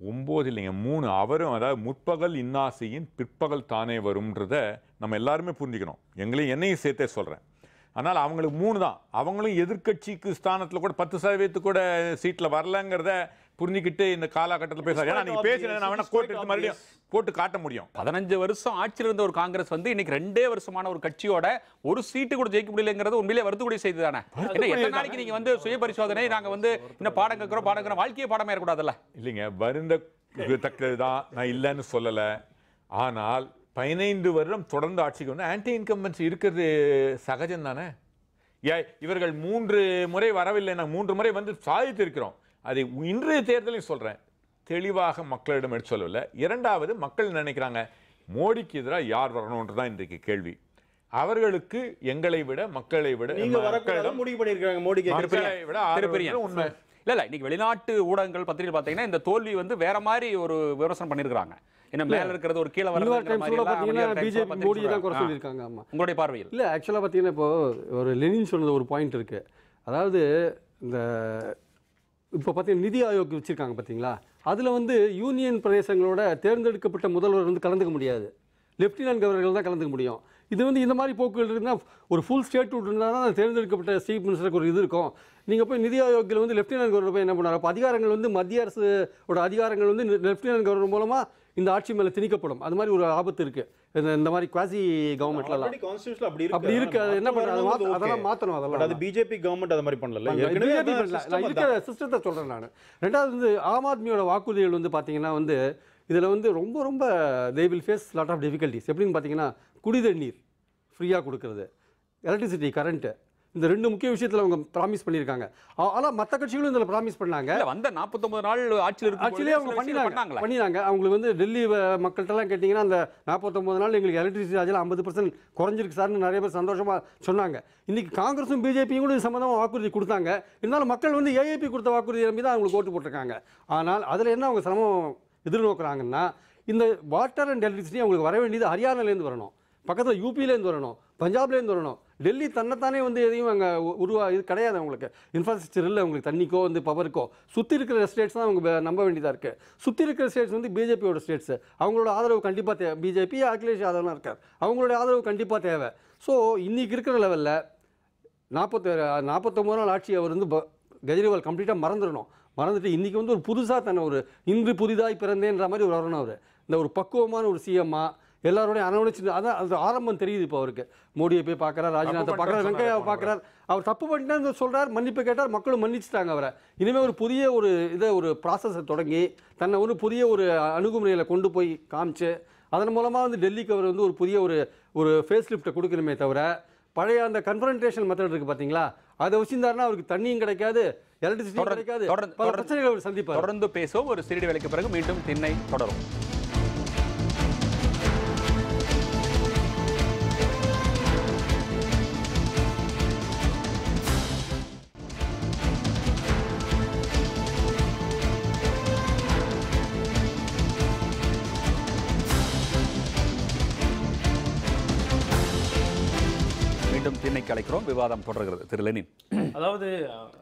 Speaker 3: 9 இல்லைங்க 3 அவரும், அதாவது முற்பகல் இன்னாசியின் பிற்பகல் தானே வரும்ன்றத நம்ம எல்லாருமே புரிஞ்சுக்கணும். என்னையும் சேர்த்தே சொல்கிறேன். ஆனால் அவங்களுக்கு 3 தான். அவங்களும் எதிர்கட்சிக்கு ஸ்தானத்தில் கூட 10% கூட சீட்டில் வரலங்கிறத புரிஞ்சுக்கிட்டு இந்த காலகட்டத்தில் பேசுறாரு. ஏன்னா நீங்க பேசுறது நான் வேணா கோர்ட் எடுத்து மறுபடியும் போட்டு காட்ட முடியும்.
Speaker 1: 15 வருஷம் ஆட்சியில் இருந்த ஒரு காங்கிரஸ் வந்து இன்னைக்கு 2 வருஷமான ஒரு கட்சியோட ஒரு சீட்டு கூட ஜெயிக்க முடியலங்கிறது உண்மையிலே வருத்தக்கூடிய செய்தி தானே. எத்தனை நாளைக்கு நீங்க வந்து சுய பரிசோதனை நாங்க வந்து இந்த பாடம் கேட்கிறோம் வாழ்க்கையே பாடமே இருக்கக்கூடாதுல்ல.
Speaker 3: இல்லைங்க, வருந்தத்தக்கதுதான், நான் இல்லைன்னு சொல்லலை. ஆனால் 15 வருடம் தொடர்ந்து ஆட்சிக்கு வந்து ஆன்டி இன்கம்பன்சி இருக்கிறது சகஜம் தானே. இவர்கள் 3 முறை வரவில்லை, நாங்கள் 3 முறை வந்து சாதித்து இருக்கிறோம். அதை இன்றைய தேர்தலையும் சொல்கிறேன், தெளிவாக மக்களிடம் எடுத்து சொல்லவில்லை. இரண்டாவது, மக்கள் நினைக்கிறாங்க மோடிக்கு எதிராக யார் வரணுன்றதான் இன்றைக்கு கேள்வி. அவர்களுக்கு எங்களை விட மக்களை விட
Speaker 4: முடிவு பண்ணியிருக்காங்க. மோடிக்கு
Speaker 3: விட உண்மை
Speaker 1: இல்ல இன்னைக்கு வெளிநாட்டு ஊடகங்கள் பத்திரிகை பார்த்தீங்கன்னா இந்த தோல்வி வந்து வேற மாதிரி ஒரு விமர்சனம் பண்ணியிருக்காங்க. என்ன மேல இருக்கிறது ஒரு கீழே வரது
Speaker 5: பிஜேபி மோடி தான் குறை சொல்லியிருக்காங்க. ஆமா,
Speaker 1: உங்களுடைய பார்வையில்
Speaker 5: இல்லை ஆக்சுவலாக பார்த்தீங்கன்னா இப்போ ஒரு லெனின் சொன்னது ஒரு பாயிண்ட் இருக்கு. அதாவது இந்த இப்போ பார்த்தீங்கன்னா நிதி ஆயோக் வச்சுருக்காங்க பார்த்தீங்களா, அதில் வந்து யூனியன் பிரதேசங்களோட தேர்ந்தெடுக்கப்பட்ட முதல்வர் வந்து கலந்துக்க முடியாது, லெப்டினன்ட் கவர்னர்கள் தான் கலந்துக்க முடியும். இது வந்து இந்த மாதிரி போக்குகள் இருந்தால் ஒரு ஃபுல் ஸ்டேட் இருந்தால் தான் தேர்ந்தெடுக்கப்பட்ட சீஃப் மினிஸ்டருக்கு ஒரு இது இருக்கும். நீங்கள் போய் நிதி ஆயோக்கில் வந்து லெப்டினன்ட் கவர்னர் போய் என்ன பண்ணுவார், அப்போ அதிகாரங்கள் வந்து மத்திய அரசோட அதிகாரங்கள் வந்து லெப்டினன்ட் கவர்னர் மூலமாக இந்த ஆட்சி மேலே திணிக்கப்படும். அது மாதிரி ஒரு ஆபத்து இருக்குது இந்த மாதிரி குவாசி கவர்மெண்ட்லாம் அப்படி இருக்கு. அது என்ன பண்ணுறது, அதெல்லாம் மாற்றணும். அதெல்லாம்
Speaker 4: அது பிஜேபி கவர்மெண்ட் அதை மாதிரி பண்ணல.
Speaker 5: நான் இருக்கிற சிஸ்டத்தை சொல்கிறேன் நான். ரெண்டாவது வந்து ஆம் ஆத்மியோட வாக்குறுதிகள் வந்து பார்த்தீங்கன்னா வந்து இதில் வந்து ரொம்ப ரொம்ப they will face lot of difficulties. எப்படின்னு பார்த்தீங்கன்னா குடிதண்ணீர் ஃப்ரீயாக கொடுக்கறது, எலக்ட்ரிசிட்டி, கரண்ட்டு, இந்த 2 முக்கிய விஷயத்தில் அவங்க ப்ராமிஸ் பண்ணியிருக்காங்க. ஆனால் மற்ற கட்சிகளும் இதில் ப்ராமிஸ் பண்ணாங்க.
Speaker 1: வந்த 49 நாள் ஆட்சியிலே அவங்க
Speaker 5: பண்ணினாங்க. அவங்களுக்கு வந்து டெல்லி மக்கள்கிட்டலாம் கேட்டிங்கன்னா அந்த 49 நாள் எங்களுக்கு எலக்ட்ரிசிட்டி சார்ஜில் 50% குறைஞ்சிருக்கு சார்னு நிறைய பேர் சந்தோஷமாக சொன்னாங்க. இன்றைக்கி காங்கிரஸும் பிஜேபியும் கூட இது சம்மந்தமாக வாக்குறுதி கொடுத்தாங்க. இருந்தாலும் மக்கள் வந்து ஏஏபி கொடுத்த வாக்குறுதி நம்பி தான் அவங்களுக்கு ஓட்டு போட்டிருக்காங்க. ஆனால் அதில் என்ன அவங்க சிரமம் எதிர்நோக்குறாங்கன்னா, இந்த வாட்டர் அண்ட் எலக்ட்ரிசிட்டி அவங்களுக்கு வர வேண்டியது ஹரியானாலேருந்து வரணும், பக்கத்தில் யூபியிலேருந்து வரணும், பஞ்சாப்லேருந்து வரணும். டெல்லி தன்னைத்தானே வந்து எதையும் அங்கே இது கிடையாது. அவங்களுக்கு இன்ஃப்ராஸ்ட்ரக்சர் இல்லை, அவங்களுக்கு தண்ணிக்கோ வந்து பவருக்கோ. சுற்றி இருக்கிற ஸ்டேட்ஸ் தான் அவங்க நம்ப வேண்டியதாக இருக்குது. சுற்றி இருக்கிற ஸ்டேட்ஸ் வந்து பிஜேபியோட ஸ்டேட்ஸ். அவங்களோட ஆதரவு கண்டிப்பாக தேவை. பிஜேபி அகிலேஷ் யாதவ்லாம் இருக்கார், அவங்களோட ஆதரவு கண்டிப்பாக தேவை. ஸோ இன்றைக்கி இருக்கிற லெவலில் 49 நாள் ஆட்சி அவர் வந்து கெஜ்ரிவால் கம்ப்ளீட்டாக மறந்துட்டு இன்றைக்கி வந்து ஒரு புதுசாக தன்னை ஒரு இன்று புதிதாய் பிறந்தேன்ற மாதிரி ஒரு வரணும். அவர் இந்த ஒரு பக்குவமான ஒரு சிஎம்மா எல்லாரோடையும் அரவணைச்சு, அதான் அது ஆரம்பம் தெரியுது. இப்போ அவருக்கு மோடியை போய் பார்க்குறார், ராஜ்நாத்தை பார்க்குறார், வெங்கையாவை பார்க்குறார். அவர் தப்பு பண்ணிட்டு சொல்கிறார், மன்னிப்பு கேட்டார், மக்களும் மன்னிச்சுட்டாங்க அவரை. இனிமேல் ஒரு புதிய ஒரு ப்ராசஸை தொடங்கி தன்னை ஒரு புதிய ஒரு அணுகுமுறையில் கொண்டு போய் காமிச்சு அதன் மூலமாக வந்து டெல்லிக்கு அவர் வந்து ஒரு புதிய ஒரு ஃபேஸ் லிஃப்ட்டை கொடுக்கணுமே தவிர பழைய அந்த கன்ஃபரன்டேஷன் மெத்தட் இருக்குது பார்த்தீங்களா, அதை வச்சிருந்தாருன்னா அவருக்கு தண்ணியும் கிடைக்காது, எலக்ட்ரிசிட்டி கிடைக்காது, பல பிரச்சனைகளை அவர் சந்திப்பார்.
Speaker 1: தொடர்ந்து பேசுவோம். ஒரு சிறிய வேலைக்கு பிறகு மீண்டும் திண்ணை தொடரும். திண்ணைக்கு அழைக்கிறோம். விவாதம் தொடர்கிறது. திரு லெனின்,
Speaker 2: அதாவது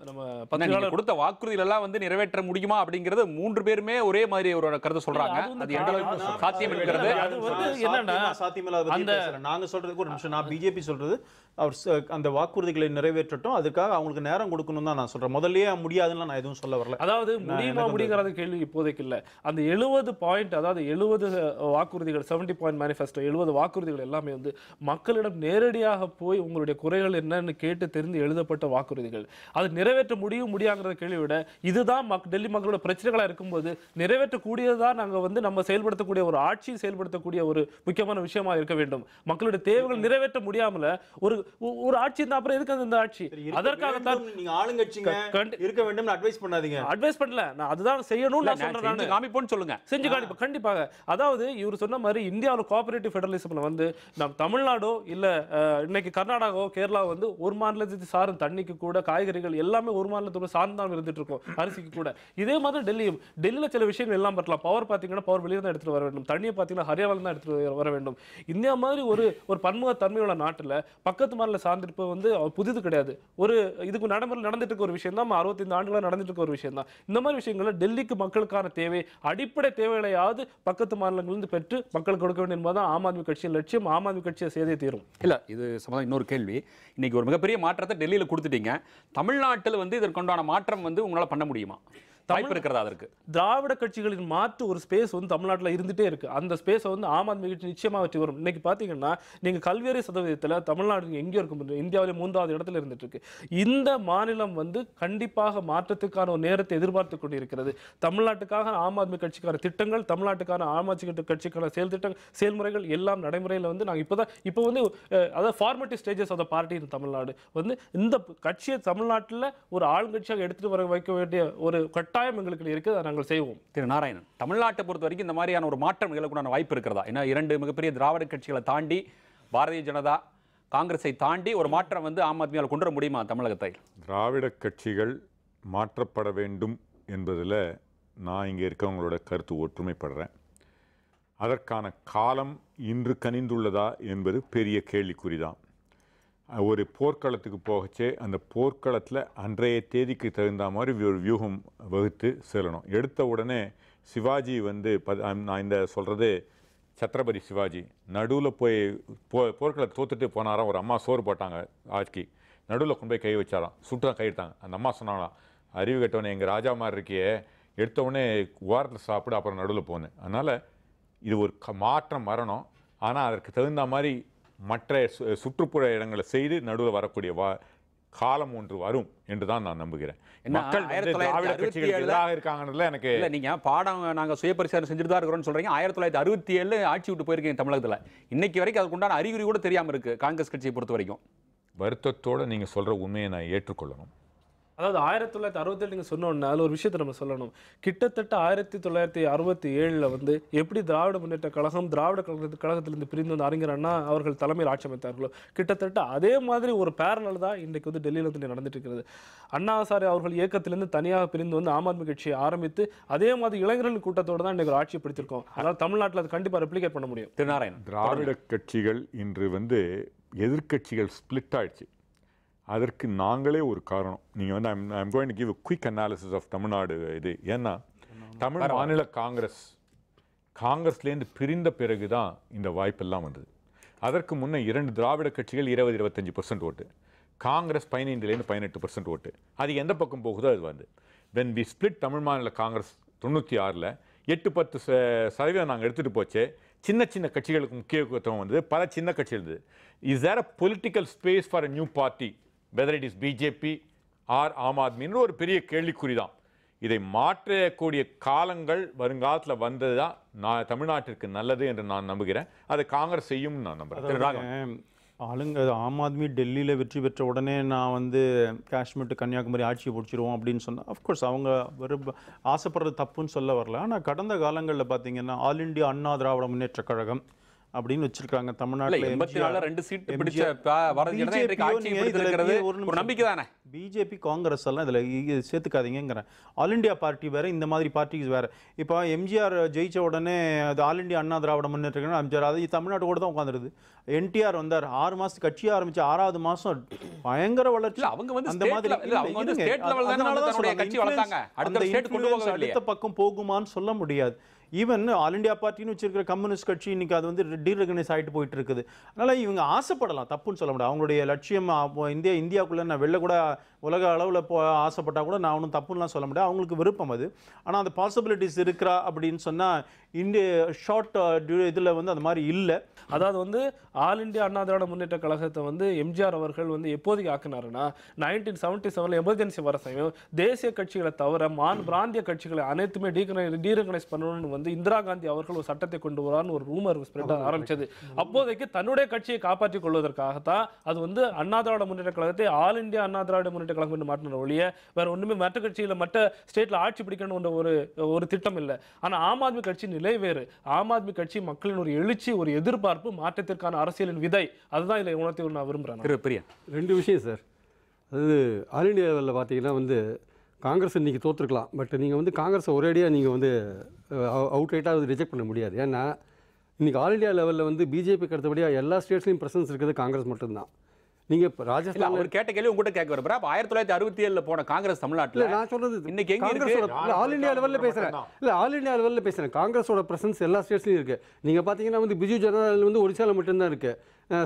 Speaker 1: நம்ம கொடுத்த வாக்குறுதிகள் எல்லாம் வந்து நிறைவேற்ற முடியுமா அப்படிங்கிறது 3 பேருமே ஒரே மாதிரி ஒரு கருத்து சொல்றாங்க. அது எந்த அளவுக்கு சாத்தியம் இருக்கிறது,
Speaker 2: அது வந்து என்னன்னா
Speaker 4: சாத்தியமில்லாத நாங்க சொல்றதுக்கு ஒரு நிமிஷம். நான் பிஜேபி சொல்றது அவர் அந்த வாக்குறுதிகளை நிறைவேற்றட்டும், அதுக்காக அவங்களுக்கு நேரம் கொடுக்கணும் தான் நான் சொல்றேன். முதல்லயே முடியாதுன்னு நான் எதுவும் சொல்ல வரல.
Speaker 2: அதாவது முடியுமா முடிகிறது கேள்வி இப்போதைக்கு இல்லை. அந்த 70 பாயிண்ட், அதாவது 70 வாக்குறுதிகள், 70 பாயிண்ட் மேனிஃபெஸ்டோ, 70 வாக்குறுதிகள் எல்லாமே வந்து மக்களிடம் நேரடியாக போய் உங்களுடைய குறைகள் என்னன்னு கேட்டு தெரிந்து எழுதப்பட்ட வாக்குறுதிகள். அது நிறைவேற்ற முடியாங்கிற கேள்வி விட இதுதான் டெல்லி மக்களோட பிரச்சனைகளா இருக்கும்போது நிறைவேற்றக்கூடியதான் நாங்கள் வந்து நம்ம செயல்படுத்தக்கூடிய ஒரு ஆட்சி செயல்படுத்தக்கூடிய ஒரு முக்கியமான விஷயமா இருக்க வேண்டும். மக்களுடைய தேவைகள் நிறைவேற்ற முடியாமல ஒரு ஆட்சி இருந்தா அப்புறம் எதுக்கு அந்த ஆட்சி? அதற்காகத்தான்
Speaker 4: நீங்க ஆளுங்கட்சிங்க இருக்க வேண்டும் அட்வைஸ் பண்ணாதீங்க.
Speaker 2: அட்வைஸ் பண்ணல, நான் அதுதான் செய்யணும்னு நான் சொல்றேன்.
Speaker 1: காமிப்போன்னு சொல்லுங்க,
Speaker 2: செஞ்சு காமிப்போம் கண்டிப்பாக. அதாவது இவர் சொன்ன மாதிரி இந்தியாவில் கோஆபரேட்டிவ் ஃபெடரலிசம்ல வந்து நம்ம தமிழ்நாடோ இல்ல இன்னைக்கு கர்நாடகாவோ கேரளா வந்து ஒரு மாநிலத்தை சாரும் தண்ணிக்கு கூட கூட காய்கறிகள் எல்லாமே ஒரு மாநிலத்தோட சார்ந்தான் இருந்துட்டு இருக்கும், அரிசிக்கு கூட. இதே மாதிரி டெல்லியில் சில விஷயங்கள் எல்லாம் பார்க்கலாம். பவர் பார்த்தீங்கன்னா பவர் வெளியே தான் எடுத்துட்டு வர வேண்டும், தண்ணியை பார்த்தீங்கன்னா ஹரியானாவில் தான் எடுத்துட்டு வர வேண்டும். இந்தியா மாதிரி ஒரு பன்முக தன்மையுள்ள நாட்டில் பக்கத்து மாநில சார்ந்திருப்பு வந்து புதிது கிடையாது. இதுக்கு நடைமுறை நடந்துட்டு இருக்க ஒரு விஷயம் தான், 65 ஆண்டுகளாக நடந்துட்டு இருக்க ஒரு விஷயம் தான். இந்த மாதிரி விஷயங்கள்ல டெல்லிக்கு மக்களுக்கான தேவை, அடிப்படை தேவைகளையாவது பக்கத்து மாநிலங்களிலிருந்து பெற்று மக்களுக்கு கொடுக்க வேண்டும் என்பதுதான் ஆம் ஆத்மி கட்சியின் லட்சியம். ஆம் ஆத்மி கட்சியை செய்தே தீரும்.
Speaker 1: இல்ல, இது சம்பந்தம் இன்னொரு கேள்வி. இன்னைக்கு ஒரு மிகப்பெரிய மாற்றத்தை டெல்லியில கொடுத்துட்டீங்க. தமிழ்நாட்டில் வந்து இதற்குண்டான மாற்றம் வந்து உங்களால பண்ண முடியுமா? வாய்ப்பு இருக்கிறதா? அதற்கு
Speaker 2: திராவிட கட்சிகளின் மாற்று ஒரு ஸ்பேஸ் வந்து தமிழ்நாட்டில் இருந்துட்டே இருக்கு. அந்த ஸ்பேஸை வந்து ஆம் ஆத்மி கட்சி நிச்சயமாக வெற்றி வரும். இன்னைக்கு பார்த்தீங்கன்னா நீங்க கல்வியறிவு சதவீதத்தில் தமிழ்நாடு எங்கேயோ இருக்கும், இந்தியாவிலே 3வது இடத்துல இருந்துட்டு இருக்கு. இந்த மாநிலம் வந்து கண்டிப்பாக மாற்றத்துக்கான ஒரு நேரத்தை எதிர்பார்த்து கொண்டு இருக்கிறது. தமிழ்நாட்டுக்காக ஆம் ஆத்மி கட்சிக்கான திட்டங்கள், தமிழ்நாட்டுக்கான ஆம் ஆத்மி கட்சிக்கான செயல்முறைகள் எல்லாம் நடைமுறையில் வந்து நாங்கள் இப்போ வந்து அதாவது formative stages of the party in Tamil Nadu வந்து இந்த கட்சியை தமிழ்நாட்டில் ஒரு ஆளுங்கட்சியாக எடுத்துட்டு வர வைக்க வேண்டிய ஒரு கட்டாயம் எங்களுக்கு இருக்கு. அதை நாங்கள் செய்வோம்.
Speaker 1: திரு நாராயணன், தமிழ்நாட்டை பொறுத்த வரைக்கும் இந்த மாதிரியான ஒரு மாற்றம் நிகழக்கூடான வாய்ப்பு இருக்கிறதா? ஏன்னா 2 மிகப்பெரிய திராவிட கட்சிகளை தாண்டி பாரதிய ஜனதா காங்கிரஸை தாண்டி ஒரு மாற்றம் வந்து ஆம் ஆத்மியால் கொண்டு வர முடியுமா தமிழகத்தை?
Speaker 3: திராவிட கட்சிகள் மாற்றப்பட வேண்டும் என்பதில் நான் இங்கே இருக்கவங்களோட கருத்து ஒற்றுமைப்படுறேன். அதற்கான காலம் இன்று கனிந்துள்ளதா என்பது பெரிய கேள்விக்குறிதான். ஒரு போர்க்களத்துக்கு போகச்சே அந்த போர்க்களத்தில் அன்றைய தேதிக்கு தகுந்த மாதிரி ஒரு வியூகம் வகுத்து செல்லணும். எடுத்த உடனே சிவாஜி வந்து நான் இந்த சொல்கிறது சத்ரபதி சிவாஜி நடுவில் போர்க்களத்தை தோத்துட்டு போனாராம். ஒரு அம்மா சோறு போட்டாங்க ஆட்சி, நடுவில் கொண்டு போய் கை வச்சாராம், சுட்டு கை எடுத்தாங்க. அந்த அம்மா சொன்னாங்களாம், அறிவு கட்டவனே எங்கள் ராஜா மாதிரி இருக்கியே, எடுத்த உடனே வாரத்தில் சாப்பிடு அப்புறம் நடுவில் போனேன். அதனால் இது ஒரு மாற்றம் வரணும். ஆனால் அதற்கு தகுந்த மாதிரி மற்ற சுற்றுப்புற இடங்களை செய்து நடுவில் வரக்கூடிய காலம் ஒன்று வரும் என்று தான் நான் நம்புகிறேன். மக்கள் திராவிட கட்சிகளுக்கு எதிராக இருக்காங்கன்றதுல எனக்கு
Speaker 1: இல்லை, நீங்கள் பாடம் நாங்கள் சுயபரிசோதனை செஞ்சுட்டு தான் இருக்கிறோம்னு சொல்கிறீங்க. 1967 ஆட்சி விட்டு போயிருக்கீங்க தமிழகத்தில். இன்னைக்கு வரைக்கும் அதுக்குண்டான அறிகுறி கூட தெரியாமல் இருக்குது காங்கிரஸ் கட்சியை பொறுத்த வரைக்கும்.
Speaker 3: வருத்தத்தோடு நீங்கள் சொல்கிற உண்மையை நான் ஏற்றுக்கொள்ளணும்.
Speaker 2: அதாவது 1967 நீங்கள் சொன்னோன்னா அதில் ஒரு விஷயத்தை நம்ம சொல்லணும். கிட்டத்தட்ட 1967 வந்து எப்படி திராவிட முன்னேற்ற கழகம் திராவிட கழகத்திலிருந்து பிரிந்து வந்து அறிஞர் அண்ணா அவர்கள் தலைமையில் ஆட்சி அமைத்தார்களோ, கிட்டத்தட்ட அதே மாதிரி ஒரு பேரலல் தான் இன்றைக்கு வந்து டெல்லியில் வந்து நடந்துட்டு இருக்கிறது. அண்ணா ஹசாரே அவர்கள் இயக்கத்திலிருந்து தனியாக பிரிந்து வந்து ஆம் ஆத்மி கட்சியை ஆரம்பித்து அதே மாதிரி இளைஞர்கள் கூட்டத்தோடு தான் இன்றைக்கு ஆட்சியை பிடித்திருக்கோம். அதனால் தமிழ்நாட்டில் அது கண்டிப்பாக ரெப்ளிகேட் பண்ண முடியும்.
Speaker 1: திருநாராயணன்,
Speaker 3: திராவிட கட்சிகள் இன்று வந்து எதிர்கட்சிகள் ஸ்பிளிட் ஆயிடுச்சு. அதற்கு நாங்களே ஒரு காரணம். நீங்கள் வந்து I'm going to give a quick analysis of Tamil Nadu. இது ஏன்னா தமிழ் மாநில காங்கிரஸ்லேருந்து பிரிந்த பிறகு தான் இந்த வாய்ப்பெல்லாம் வந்தது. அதற்கு முன்னே 2 திராவிட கட்சிகள் 20-25% ஓட்டு, காங்கிரஸ் 15% 18% ஓட்டு. அது எந்த பக்கம் போகுதோ அது வந்து when we split தமிழ் மாநில காங்கிரஸ் 96ல் 8-10% நாங்கள் எடுத்துகிட்டு போச்சே. சின்ன சின்ன கட்சிகளுக்கு முக்கியத்துவம் வந்தது, பல சின்ன கட்சி இருந்தது. Is there a political space for a new party whether it is BJP or Aam ஆத்மின்னு ஒரு பெரிய கேள்விக்குறி தான். இதை மாற்றக்கூடிய காலங்கள் வருங்காலத்தில் வந்தது தான் நான் தமிழ்நாட்டிற்கு நல்லது என்று நான் நம்புகிறேன். அதை காங்கிரஸ் செய்யும்னு நான் நம்புகிறேன்.
Speaker 4: ஆம் ஆத்மி டெல்லியில் வெற்றி பெற்ற உடனே நான் வந்து காஷ்மீர் டு கன்னியாகுமரி ஆட்சியை பிடிச்சிருவோம் அப்படின்னு சொன்னால் அஃப்கோர்ஸ் அவங்க ஆசைப்படுறது தப்புன்னு சொல்ல வரல. ஆனால் கடந்த காலங்களில் பார்த்தீங்கன்னா ஆல் இண்டியா அண்ணா திராவிட முன்னேற்ற கழகம் அப்படின்னு வச்சிருக்காங்க. தமிழ்நாட்டில்
Speaker 1: 2 சீட் பிடிச்ச ஒரு நம்பிக்கை தானே.
Speaker 4: பிஜேபி காங்கிரஸ் எல்லாம் இதில் சேர்த்துக்காதீங்கிறேன். ஆல் இண்டியா பார்ட்டி வேறு, இந்த மாதிரி பார்ட்டிஸ் வேறு. இப்போ எம்ஜிஆர் ஜெயிச்ச உடனே அது ஆல் இண்டியா அண்ணா திராவிட முன்னேற்ற கழகம் எம்ஜிஆர் அது தமிழ்நாட்டோடு தான் உட்காந்துருது. என்டிஆர் வந்தார் 6 மாதம் கட்சியாக ஆரம்பிச்சு 6வது மாதம் பயங்கர வளர்ச்சி.
Speaker 1: அவங்க வந்து
Speaker 4: அந்த மாதிரி அடுத்த பக்கம் போகுமான்னு சொல்ல முடியாது. ஈவன் ஆல் இண்டியா பார்ட்டின்னு வச்சிருக்கிற கம்யூனிஸ்ட் கட்சி இன்னைக்கு அது வந்து டீரெகனைஸ் ஆகிட்டு போயிட்டு இருக்குது. அதனால் இவங்க ஆசைப்படலாம், தப்புன்னு சொல்ல முடியாது. அவங்களுடைய லட்சியம் இந்தியாவுக்குள்ளே நான் வெளில கூட உலக அளவில் ஆசைப்பட்டால் கூட நான் ஒன்றும் தப்புன்னெலாம் சொல்ல முடியாது. அவங்களுக்கு விருப்பம் அது. ஆனால் அந்த பாசிபிலிட்டிஸ் இருக்கிறா அப்படின்னு சொன்னால் இந்திய ஷார்ட் இதில் வந்து அந்த மாதிரி இல்லை.
Speaker 2: அதாவது வந்து ஆல் இண்டியா அண்ணா திராவிட முன்னேற்ற கழகத்தை வந்து எம்ஜிஆர் அவர்கள் வந்து எப்போதைக்கு ஆக்குனாருன்னா 1977 எமர்ஜென்சி வர சமயம் தேசிய கட்சிகளை தவிர பிராந்திய கட்சிகளை அனைத்துமே டீரெகனைஸ் பண்ணணும்னு வந்து இந்திரா காந்தி அவர்கள் ஒரு சட்டத்தை கொண்டு வரான்னு ஒரு ரூமர் ஸ்ப்ரெட் ஆரம்பிச்சது. அப்போதைக்கு தன்னுடைய கட்சியை காப்பாற்றிக் கொள்வதற்காகத்தான் அது வந்து அண்ணா திராவிட முன்னேற்ற கழகத்தை ஆல் இண்டியா அண்ணா திராவிட முன்னேற்ற கழகம் என்று மாற்றின ஒழிய வேற ஒண்ணுமே மற்ற கட்சியில மற்ற ஸ்டேட்ல ஆட்சி பிடிக்கணும் ஒரு திட்டம் இல்லை. ஆனா ஆம் ஆத்மி கட்சி நிலை வேறு. ஆம் ஆத்மி கட்சி மக்களின் ஒரு எழுச்சி, ஒரு எதிர்பார்ப்பு, மாற்றத்திற்கான அரசியலின் விதை, அதுதான் இதில் உணர்த்தி நான் விரும்புகிறேன்.
Speaker 5: 2 விஷயம் சார். அதாவது ஆல் இண்டியா லெவலில் பார்த்தீங்கன்னா வந்து காங்கிரஸ் இன்றைக்கி தோற்றுருக்கலாம். பட் நீங்கள் வந்து காங்கிரஸை ஒரேடியாக நீங்கள் வந்து அவுட் ரைட்டாக ரிஜெக்ட் பண்ண முடியாது. ஏன்னா இன்றைக்கி ஆல் இண்டியா லெவலில் வந்து பிஜேபிக்கு அடுத்தபடியாக எல்லா ஸ்டேட்ஸ்லையும் பிரசன்ஸ் இருக்கிறது காங்கிரஸ் மட்டும்தான். நீங்கள் இப்போ ராஜஸ்தான்
Speaker 1: அவர் கேட்ட கேள்வி உங்கள்கிட்ட கேட்க வரப்ப 1967 போன காங்கிரஸ் தமிழ்நாட்டில்
Speaker 5: நான் சொல்றது
Speaker 1: இன்னைக்கு எங்க இருக்கு?
Speaker 5: காங்கிரஸோட ஆல் இண்டியா லெவலில் பேசுகிறேன். இல்லை ஆல் இண்டியா லெவலில் பேசுகிறேன். காங்கிரஸோட பிரசன்ஸ் எல்லா ஸ்டேட்ஸ்லையும் இருக்குது. நீங்கள் பார்த்தீங்கன்னா வந்து பிஜு ஜனதாதள் வந்து ஒடிசாவில் மட்டும்தான் இருக்குது.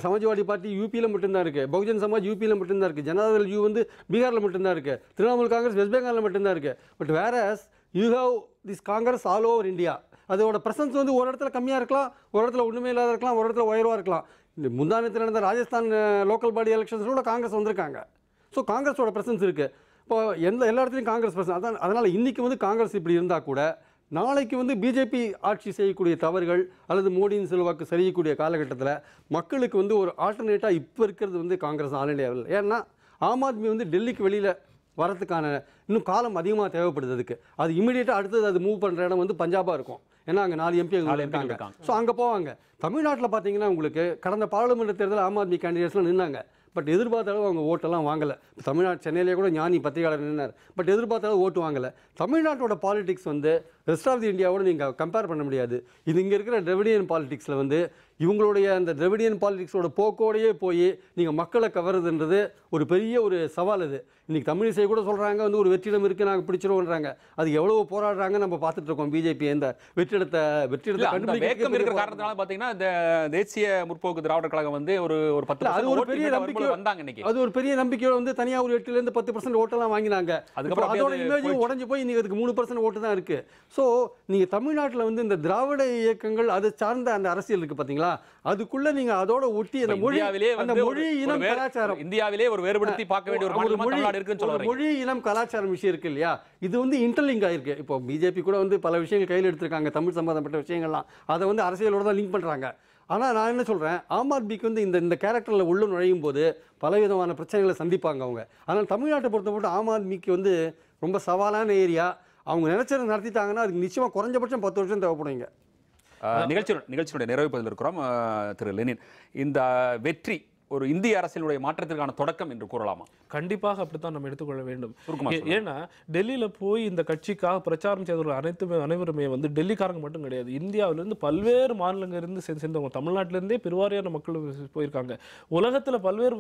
Speaker 5: சமாஜ்வாடி பார்ட்டி யூபியில் மட்டும்தான் இருக்குது. பகுஜன் சமாஜ் யூபியில் மட்டும்தான் இருக்குது. ஜனதாதள் யூ வந்து பீகாரில் மட்டும்தான் இருக்குது. திரிணாமுல் காங்கிரஸ் வெஸ்ட் பெங்காலில் மட்டும்தான் இருக்குது. But whereas you have this Congress all over India. அதோட பிரசன்ஸ் வந்து ஒரு இடத்துல கம்மியாக இருக்கலாம், ஒரு இடத்துல ஒன்றுமே இல்லாத இருக்கலாம், ஒரு இடத்துல உயர்வாக இருக்கலாம். இந்த முந்தானத்தில் நடந்த ராஜஸ்தான் லோக்கல் பாடி எலெக்ஷன்ஸோட காங்கிரஸ் வந்திருக்காங்க. ஸோ காங்கிரஸோட பிரசன்ஸ் இருக்குது. இப்போ எல்லா இடத்துலையும் காங்கிரஸ் பிரசன்ஸ். அதனால் இன்றைக்கி வந்து காங்கிரஸ் இப்படி இருந்தால் கூட நாளைக்கு வந்து பிஜேபி ஆட்சி செய்யக்கூடிய தவறுகள் அல்லது மோடியின் செல்வாக்கு செய்யக்கூடிய காலகட்டத்தில் மக்களுக்கு வந்து ஒரு ஆல்டர்னேட்டாக இப்போ இருக்கிறது வந்து காங்கிரஸ் ஆல் இண்டியாவில். ஏன்னா ஆம் ஆத்மி வந்து டெல்லிக்கு வெளியில் வரத்துக்கான இன்னும் காலம் அதிகமாக தேவைப்படுது. அதுக்கு அது இமீடியட்டாக அடுத்தது அது மூவ் பண்ணுற இடம் வந்து பஞ்சாபாக இருக்கும். ஏன்னா அங்கே 4 MP இருக்காங்க. ஸோ அங்கே போவாங்க. தமிழ்நாட்டில் பார்த்தீங்கன்னா உங்களுக்கு கடந்த பாராளுமன்ற தேர்தலில் ஆம் ஆத்மி கேண்டிடேட்ஸ்லாம் நின்னாங்க. பட் எதிர்பார்த்த அளவு அவங்க ஓட்டெல்லாம் வாங்கலை. தமிழ்நாடு சென்னையிலே கூட ஞானி பத்திரிகையாளர் நின்னார். பட் எதிர்பார்த்த அளவு ஓட்டு வாங்கலை. தமிழ்நாட்டோட பாலிடிக்ஸ் வந்து ரெஸ்ட் ஆஃப் தி இந்தியாவோட நீங்கள் கம்பேர் பண்ண முடியாது. இது இங்கே இருக்கிற திராவிடியன் பாலிடிக்ஸில் வந்து இவங்களுடைய அந்த திராவிடியன் பாலிடிக்ஸோட போக்கோடையே போய் நீங்கள் மக்களை கவருதுன்றது ஒரு பெரிய ஒரு சவால். அது இன்றைக்கி தமிழிசை கூட சொல்கிறாங்க வந்து ஒரு வெற்றிடம் இருக்குது, நாங்கள் பிடிச்சிருவோன்றாங்க. அது எவ்வளோ போராடுறாங்க நம்ம பார்த்துட்டு இருக்கோம். பிஜேபி இந்த வெற்றிடத்தை
Speaker 1: இருக்கிற காரணத்தினால பார்த்தீங்கன்னா இந்த தேசிய முற்போக்கு திராவிடர் கழகம் வந்து ஒரு 10%
Speaker 5: அது ஒரு பெரிய நம்பிக்கை வந்தாங்க. இன்னைக்கு அது ஒரு பெரிய நம்பிக்கையோட வந்து தனியாக ஒரு 8% 10% ஓட்டெல்லாம் வாங்கினாங்க. அதுக்கப்புறம் அதோட இமேஜும் உடஞ்சி போய் இன்னைக்கு அதுக்கு 3% ஓட்டு தான் இருக்குது. ஸோ நீங்கள் தமிழ்நாட்டில் வந்து இந்த திராவிட இயக்கங்கள் அது சார்ந்த அந்த அரசியல் இருக்குது பார்த்தீங்களா, அதுக்குள்ளே நீங்கள் அதோட ஒட்டி அந்த மொழி இனம் கலாச்சாரம்
Speaker 1: இந்தியாவிலே ஒரு வேறுபடுத்தி பார்க்க வேண்டிய ஒரு
Speaker 5: மொழி இனம் கலாச்சாரம் விஷயம் இருக்கு இல்லையா, இது வந்து இன்டர்லிங்க் ஆயிருக்கு. இப்போ பிஜேபி கூட வந்து பல விஷயங்கள் கையில் எடுத்திருக்காங்க, தமிழ் சம்பந்தப்பட்ட விஷயங்கள்லாம். அதை வந்து அரசியலோட தான் லிங்க் பண்ணுறாங்க. ஆனால் நான் என்ன சொல்கிறேன், ஆம் ஆத்மிக்கு வந்து இந்த கேரக்டரில் உள்ள நுழையும் போது பலவிதமான பிரச்சனைகளை சந்திப்பாங்க அவங்க. ஆனால் தமிழ்நாட்டை பொறுத்தப்பட்டு ஆம் ஆத்மிக்கு வந்து ரொம்ப சவாலான ஏரியா. அவங்க நினைச்சதை நடத்திட்டாங்கன்னா அதுக்கு நிச்சயமாக குறைஞ்சபட்சம் 10 வருஷம் தேவைப்படுங்க.
Speaker 1: நிகழ்ச்சியுடைய நிறைவு பகுதியில் இருக்கிறோம். திரு லெனின், இந்த வெற்றி ஒரு இந்திய அரசியலுடைய மாற்றத்திற்கான தொடக்கம் என்று கூறலாமா?
Speaker 2: கண்டிப்பாக அப்படித்தான் நம்ம எடுத்துக்கொள்ள வேண்டும். ஏன்னா டெல்லியில் போய் இந்த கட்சிக்காக பிரச்சாரம் செய்தவர்கள் அனைவருமே வந்து டெல்லிக்காரங்க மட்டும் கிடையாது. இந்தியாவிலிருந்து பல்வேறு மாநிலங்களிலிருந்து சேர்ந்தவங்க, தமிழ்நாட்டிலிருந்தே பெருவாரியான மக்கள் போயிருக்காங்க. உலகத்தில் பல்வேறு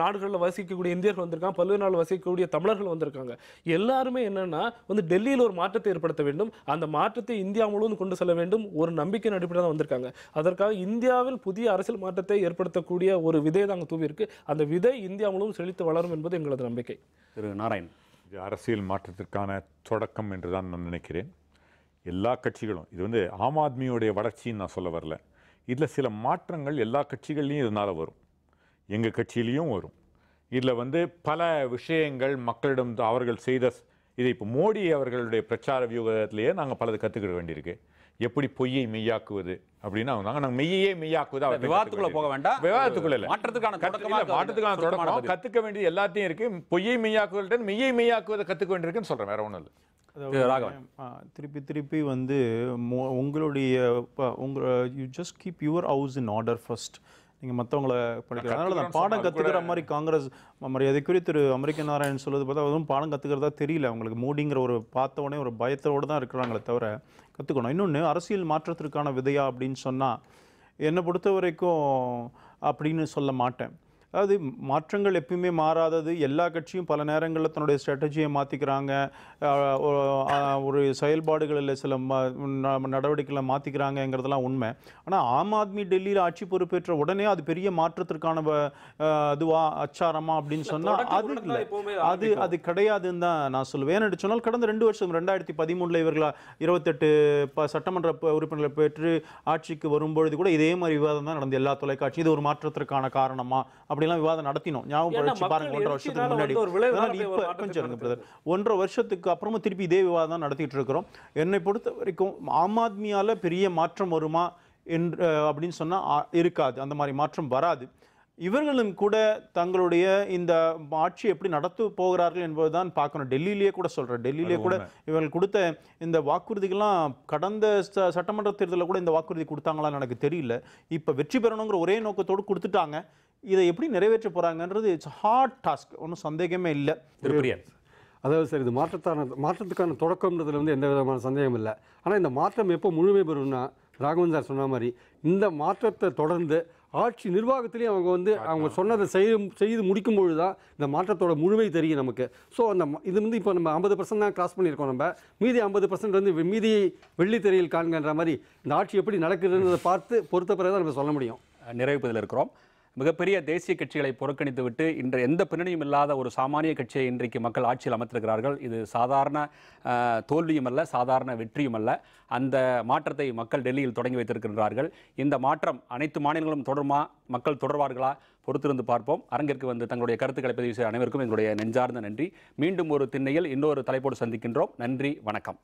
Speaker 2: நாடுகளில் வசிக்கக்கூடிய இந்தியர்கள் வந்திருக்காங்க, பல்வேறு நாடுகளில் வசிக்கக்கூடிய தமிழர்கள் வந்திருக்காங்க. எல்லாருமே என்னன்னா வந்து டெல்லியில் ஒரு மாற்றத்தை ஏற்படுத்த வேண்டும், அந்த மாற்றத்தை இந்தியா முழுவதும் கொண்டு செல்ல வேண்டும், ஒரு நம்பிக்கையின் அடிப்படையில் தான் வந்திருக்காங்க. அதற்காக இந்தியாவில் புதிய அரசியல் மாற்றத்தை ஏற்படுத்தக்கூடிய ஒரு விதை தாங்க தூவி இருக்கு. அந்த விதை இந்தியா முழுவதும் செழித்து வளரும் என்பது எங்களது நம்பிக்கை.
Speaker 1: திரு நாராயண்,
Speaker 3: இது அரசியல் மாற்றத்திற்கான தொடக்கம் என்று தான் நான் நினைக்கிறேன். எல்லா கட்சிகளும், இது வந்து ஆம் ஆத்மியோடைய வளர்ச்சின்னு நான் சொல்ல வரல, இதில் சில மாற்றங்கள் எல்லா கட்சிகள்லையும் இதனால் வரும், எங்கள் கட்சியிலையும் வரும். இதில் வந்து பல விஷயங்கள் மக்களிடம் அவர்கள் செய்த இதை இப்போ மோடி அவர்களுடைய பிரச்சார வியூகத்திலேயே நாங்கள் பலது கற்றுக்கிட வேண்டியிருக்கு. எப்படி பொய்யை மெய்யாக்குவது அப்படின்னு நாங்கள் மெய்யே மெய்யாக்குவது.
Speaker 1: விவாதத்துக்குள்ள போக வேண்டாம்,
Speaker 3: விவாதத்துக்குள்ள இல்லை,
Speaker 1: மாற்றத்துக்கான
Speaker 3: தொடக்கம் கற்றுக்க வேண்டியது எல்லாத்தையும் இருக்கு. பொய்யை மெய்யாக்குவது மெய்யை மெய்யாக்குவதை கற்றுக்க வேண்டியிருக்குன்னு சொல்கிறேன், வேற ஒன்றும் இல்லை.
Speaker 4: திருப்பி வந்து உங்களுடைய you just keep your house in order first. நீங்கள் மற்றவங்கள படிக்கிற அதனால தான் பாடம் கற்றுக்கிற மாதிரி காங்கிரஸ் மரியாதைக்குரிய திரு அமெரிக்க நாராயணன் சொல்வது பார்த்தா அதுவும் பாடம் கற்றுக்கிறதா தெரியல அவங்களுக்கு. மோடிங்கிற ஒரு பார்த்த உடனே ஒரு பயத்தோடு தான் இருக்கிறாங்களே தவிர கற்றுக்கணும். இன்னொன்று, அரசியல் மாற்றத்திற்கான விதையா அப்படின்னு சொன்னால் என்னை பொறுத்த வரைக்கும் அப்படின்னு சொல்ல மாட்டேன். அதாவது மாற்றங்கள் எப்பயுமே மாறாதது. எல்லா கட்சியும் பல நேரங்களில் தன்னுடைய ஸ்ட்ராட்டஜியை மாற்றிக்கிறாங்க, ஒரு செயல்பாடுகளில் சில நடவடிக்கைகளை மாற்றிக்கிறாங்கங்கிறதெல்லாம் உண்மை. ஆனால் ஆம் ஆத்மி டெல்லியில் ஆட்சி பொறுப்பேற்ற உடனே அது பெரிய மாற்றத்திற்கான அதுவா அச்சாரமா அப்படின்னு சொன்னால் அது இல்லை, அது கிடையாதுன்னு தான் நான் சொல்லுவேன். ஏன்னு சொன்னால் கடந்த 2 வருஷம் 2013 இவர்களா 28 சட்டமன்ற உறுப்பினர்களை பெற்று ஆட்சிக்கு வரும்பொழுது கூட இதே மாதிரி விவாதம் தான் நடந்து எல்லா தொலைக்காட்சி. இது ஒரு மாற்றத்திற்கான காரணமா அப்படிலாம் விவாதம் நடத்தினோம். ஞாபகம் பாருங்க, 1.5 வருஷத்துக்கு முன்னாடி. இப்ப கொஞ்சம் பிரதர் 1.5 வருஷத்துக்கு அப்புறமா திருப்பி இதே விவாதம் தான் நடத்திட்டு இருக்கிறோம். என்னை பொறுத்த வரைக்கும் ஆம் ஆத்மியால பெரிய மாற்றம் வருமா என்று அப்படின்னு சொன்னா இருக்காது, அந்த மாதிரி மாற்றம் வராது. இவர்களும் கூட தங்களுடைய இந்த ஆட்சி எப்படி நடத்த போகிறார்கள் என்பதுதான் பார்க்கணும். டெல்லியிலேயே கூட சொல்கிறேன், டெல்லியிலேயே கூட இவர்கள் கொடுத்த இந்த வாக்குறுதிகள்லாம் கடந்த சட்டமன்ற தேர்தலில் கூட இந்த வாக்குறுதி கொடுத்தாங்களான்னு எனக்கு தெரியல. இப்போ வெற்றி பெறணுங்கிற ஒரே நோக்கத்தோடு கொடுத்துட்டாங்க. இதை எப்படி நிறைவேற்ற போகிறாங்கன்றது இட்ஸ் ஹார்ட் டாஸ்க், ஒன்றும் சந்தேகமே இல்லை.
Speaker 1: திருப்பிரியன்.
Speaker 5: அதாவது சார், இது மாற்றத்துக்கான தொடக்கம்ன்றதுல வந்து எந்த விதமான சந்தேகம் இல்லை. ஆனால் இந்த மாற்றம் எப்போ முழுமை பெறும்னா, ராகவன் சார் சொன்ன மாதிரி இந்த மாற்றத்தை தொடர்ந்து ஆட்சி நிர்வாகத்திலேயே அவங்க சொன்னதை செய்து முடிக்கும் பொழுது தான் இந்த மாற்றத்தோட முழுமை தெரியும் நமக்கு. ஸோ இது வந்து இப்போ நம்ம 50% தான் கிராஸ் பண்ணியிருக்கோம். நம்ம மீதி 50% வந்து மீதியை வெள்ளித்திரையில் காண்கின்ற மாதிரி இந்த ஆட்சி எப்படி நடக்குதுன்றதை பார்த்து பொறுத்த பிறகு தான் நம்ம சொல்ல முடியும்.
Speaker 1: நிறைவேற்பதில் இருக்கிறோம். மிகப்பெரிய தேசிய கட்சிகளை புறக்கணித்து விட்டு இன்று எந்த பின்னணியும் இல்லாத ஒரு சாமானிய கட்சியை இன்றைக்கு மக்கள் ஆட்சியில் அமர்த்திருக்கிறார்கள். இது சாதாரண தோல்வியும் அல்ல, சாதாரண வெற்றியும் அல்ல. அந்த மாற்றத்தை மக்கள் டெல்லியில் தொடங்கி வைத்திருக்கின்றார்கள். இந்த மாற்றம் அனைத்து மாநிலங்களும் தொடருமா, மக்கள் தொடர்வார்களா, பொறுத்திருந்து பார்ப்போம். அரங்கிற்கு வந்து தங்களுடைய கருத்துக்களை பதிவு செய்ய அனைவருக்கும் எங்களுடைய நெஞ்சார்ந்த நன்றி. மீண்டும் ஒரு திண்ணையில் இன்னொரு தலைப்போடு சந்திக்கின்றோம். நன்றி, வணக்கம்.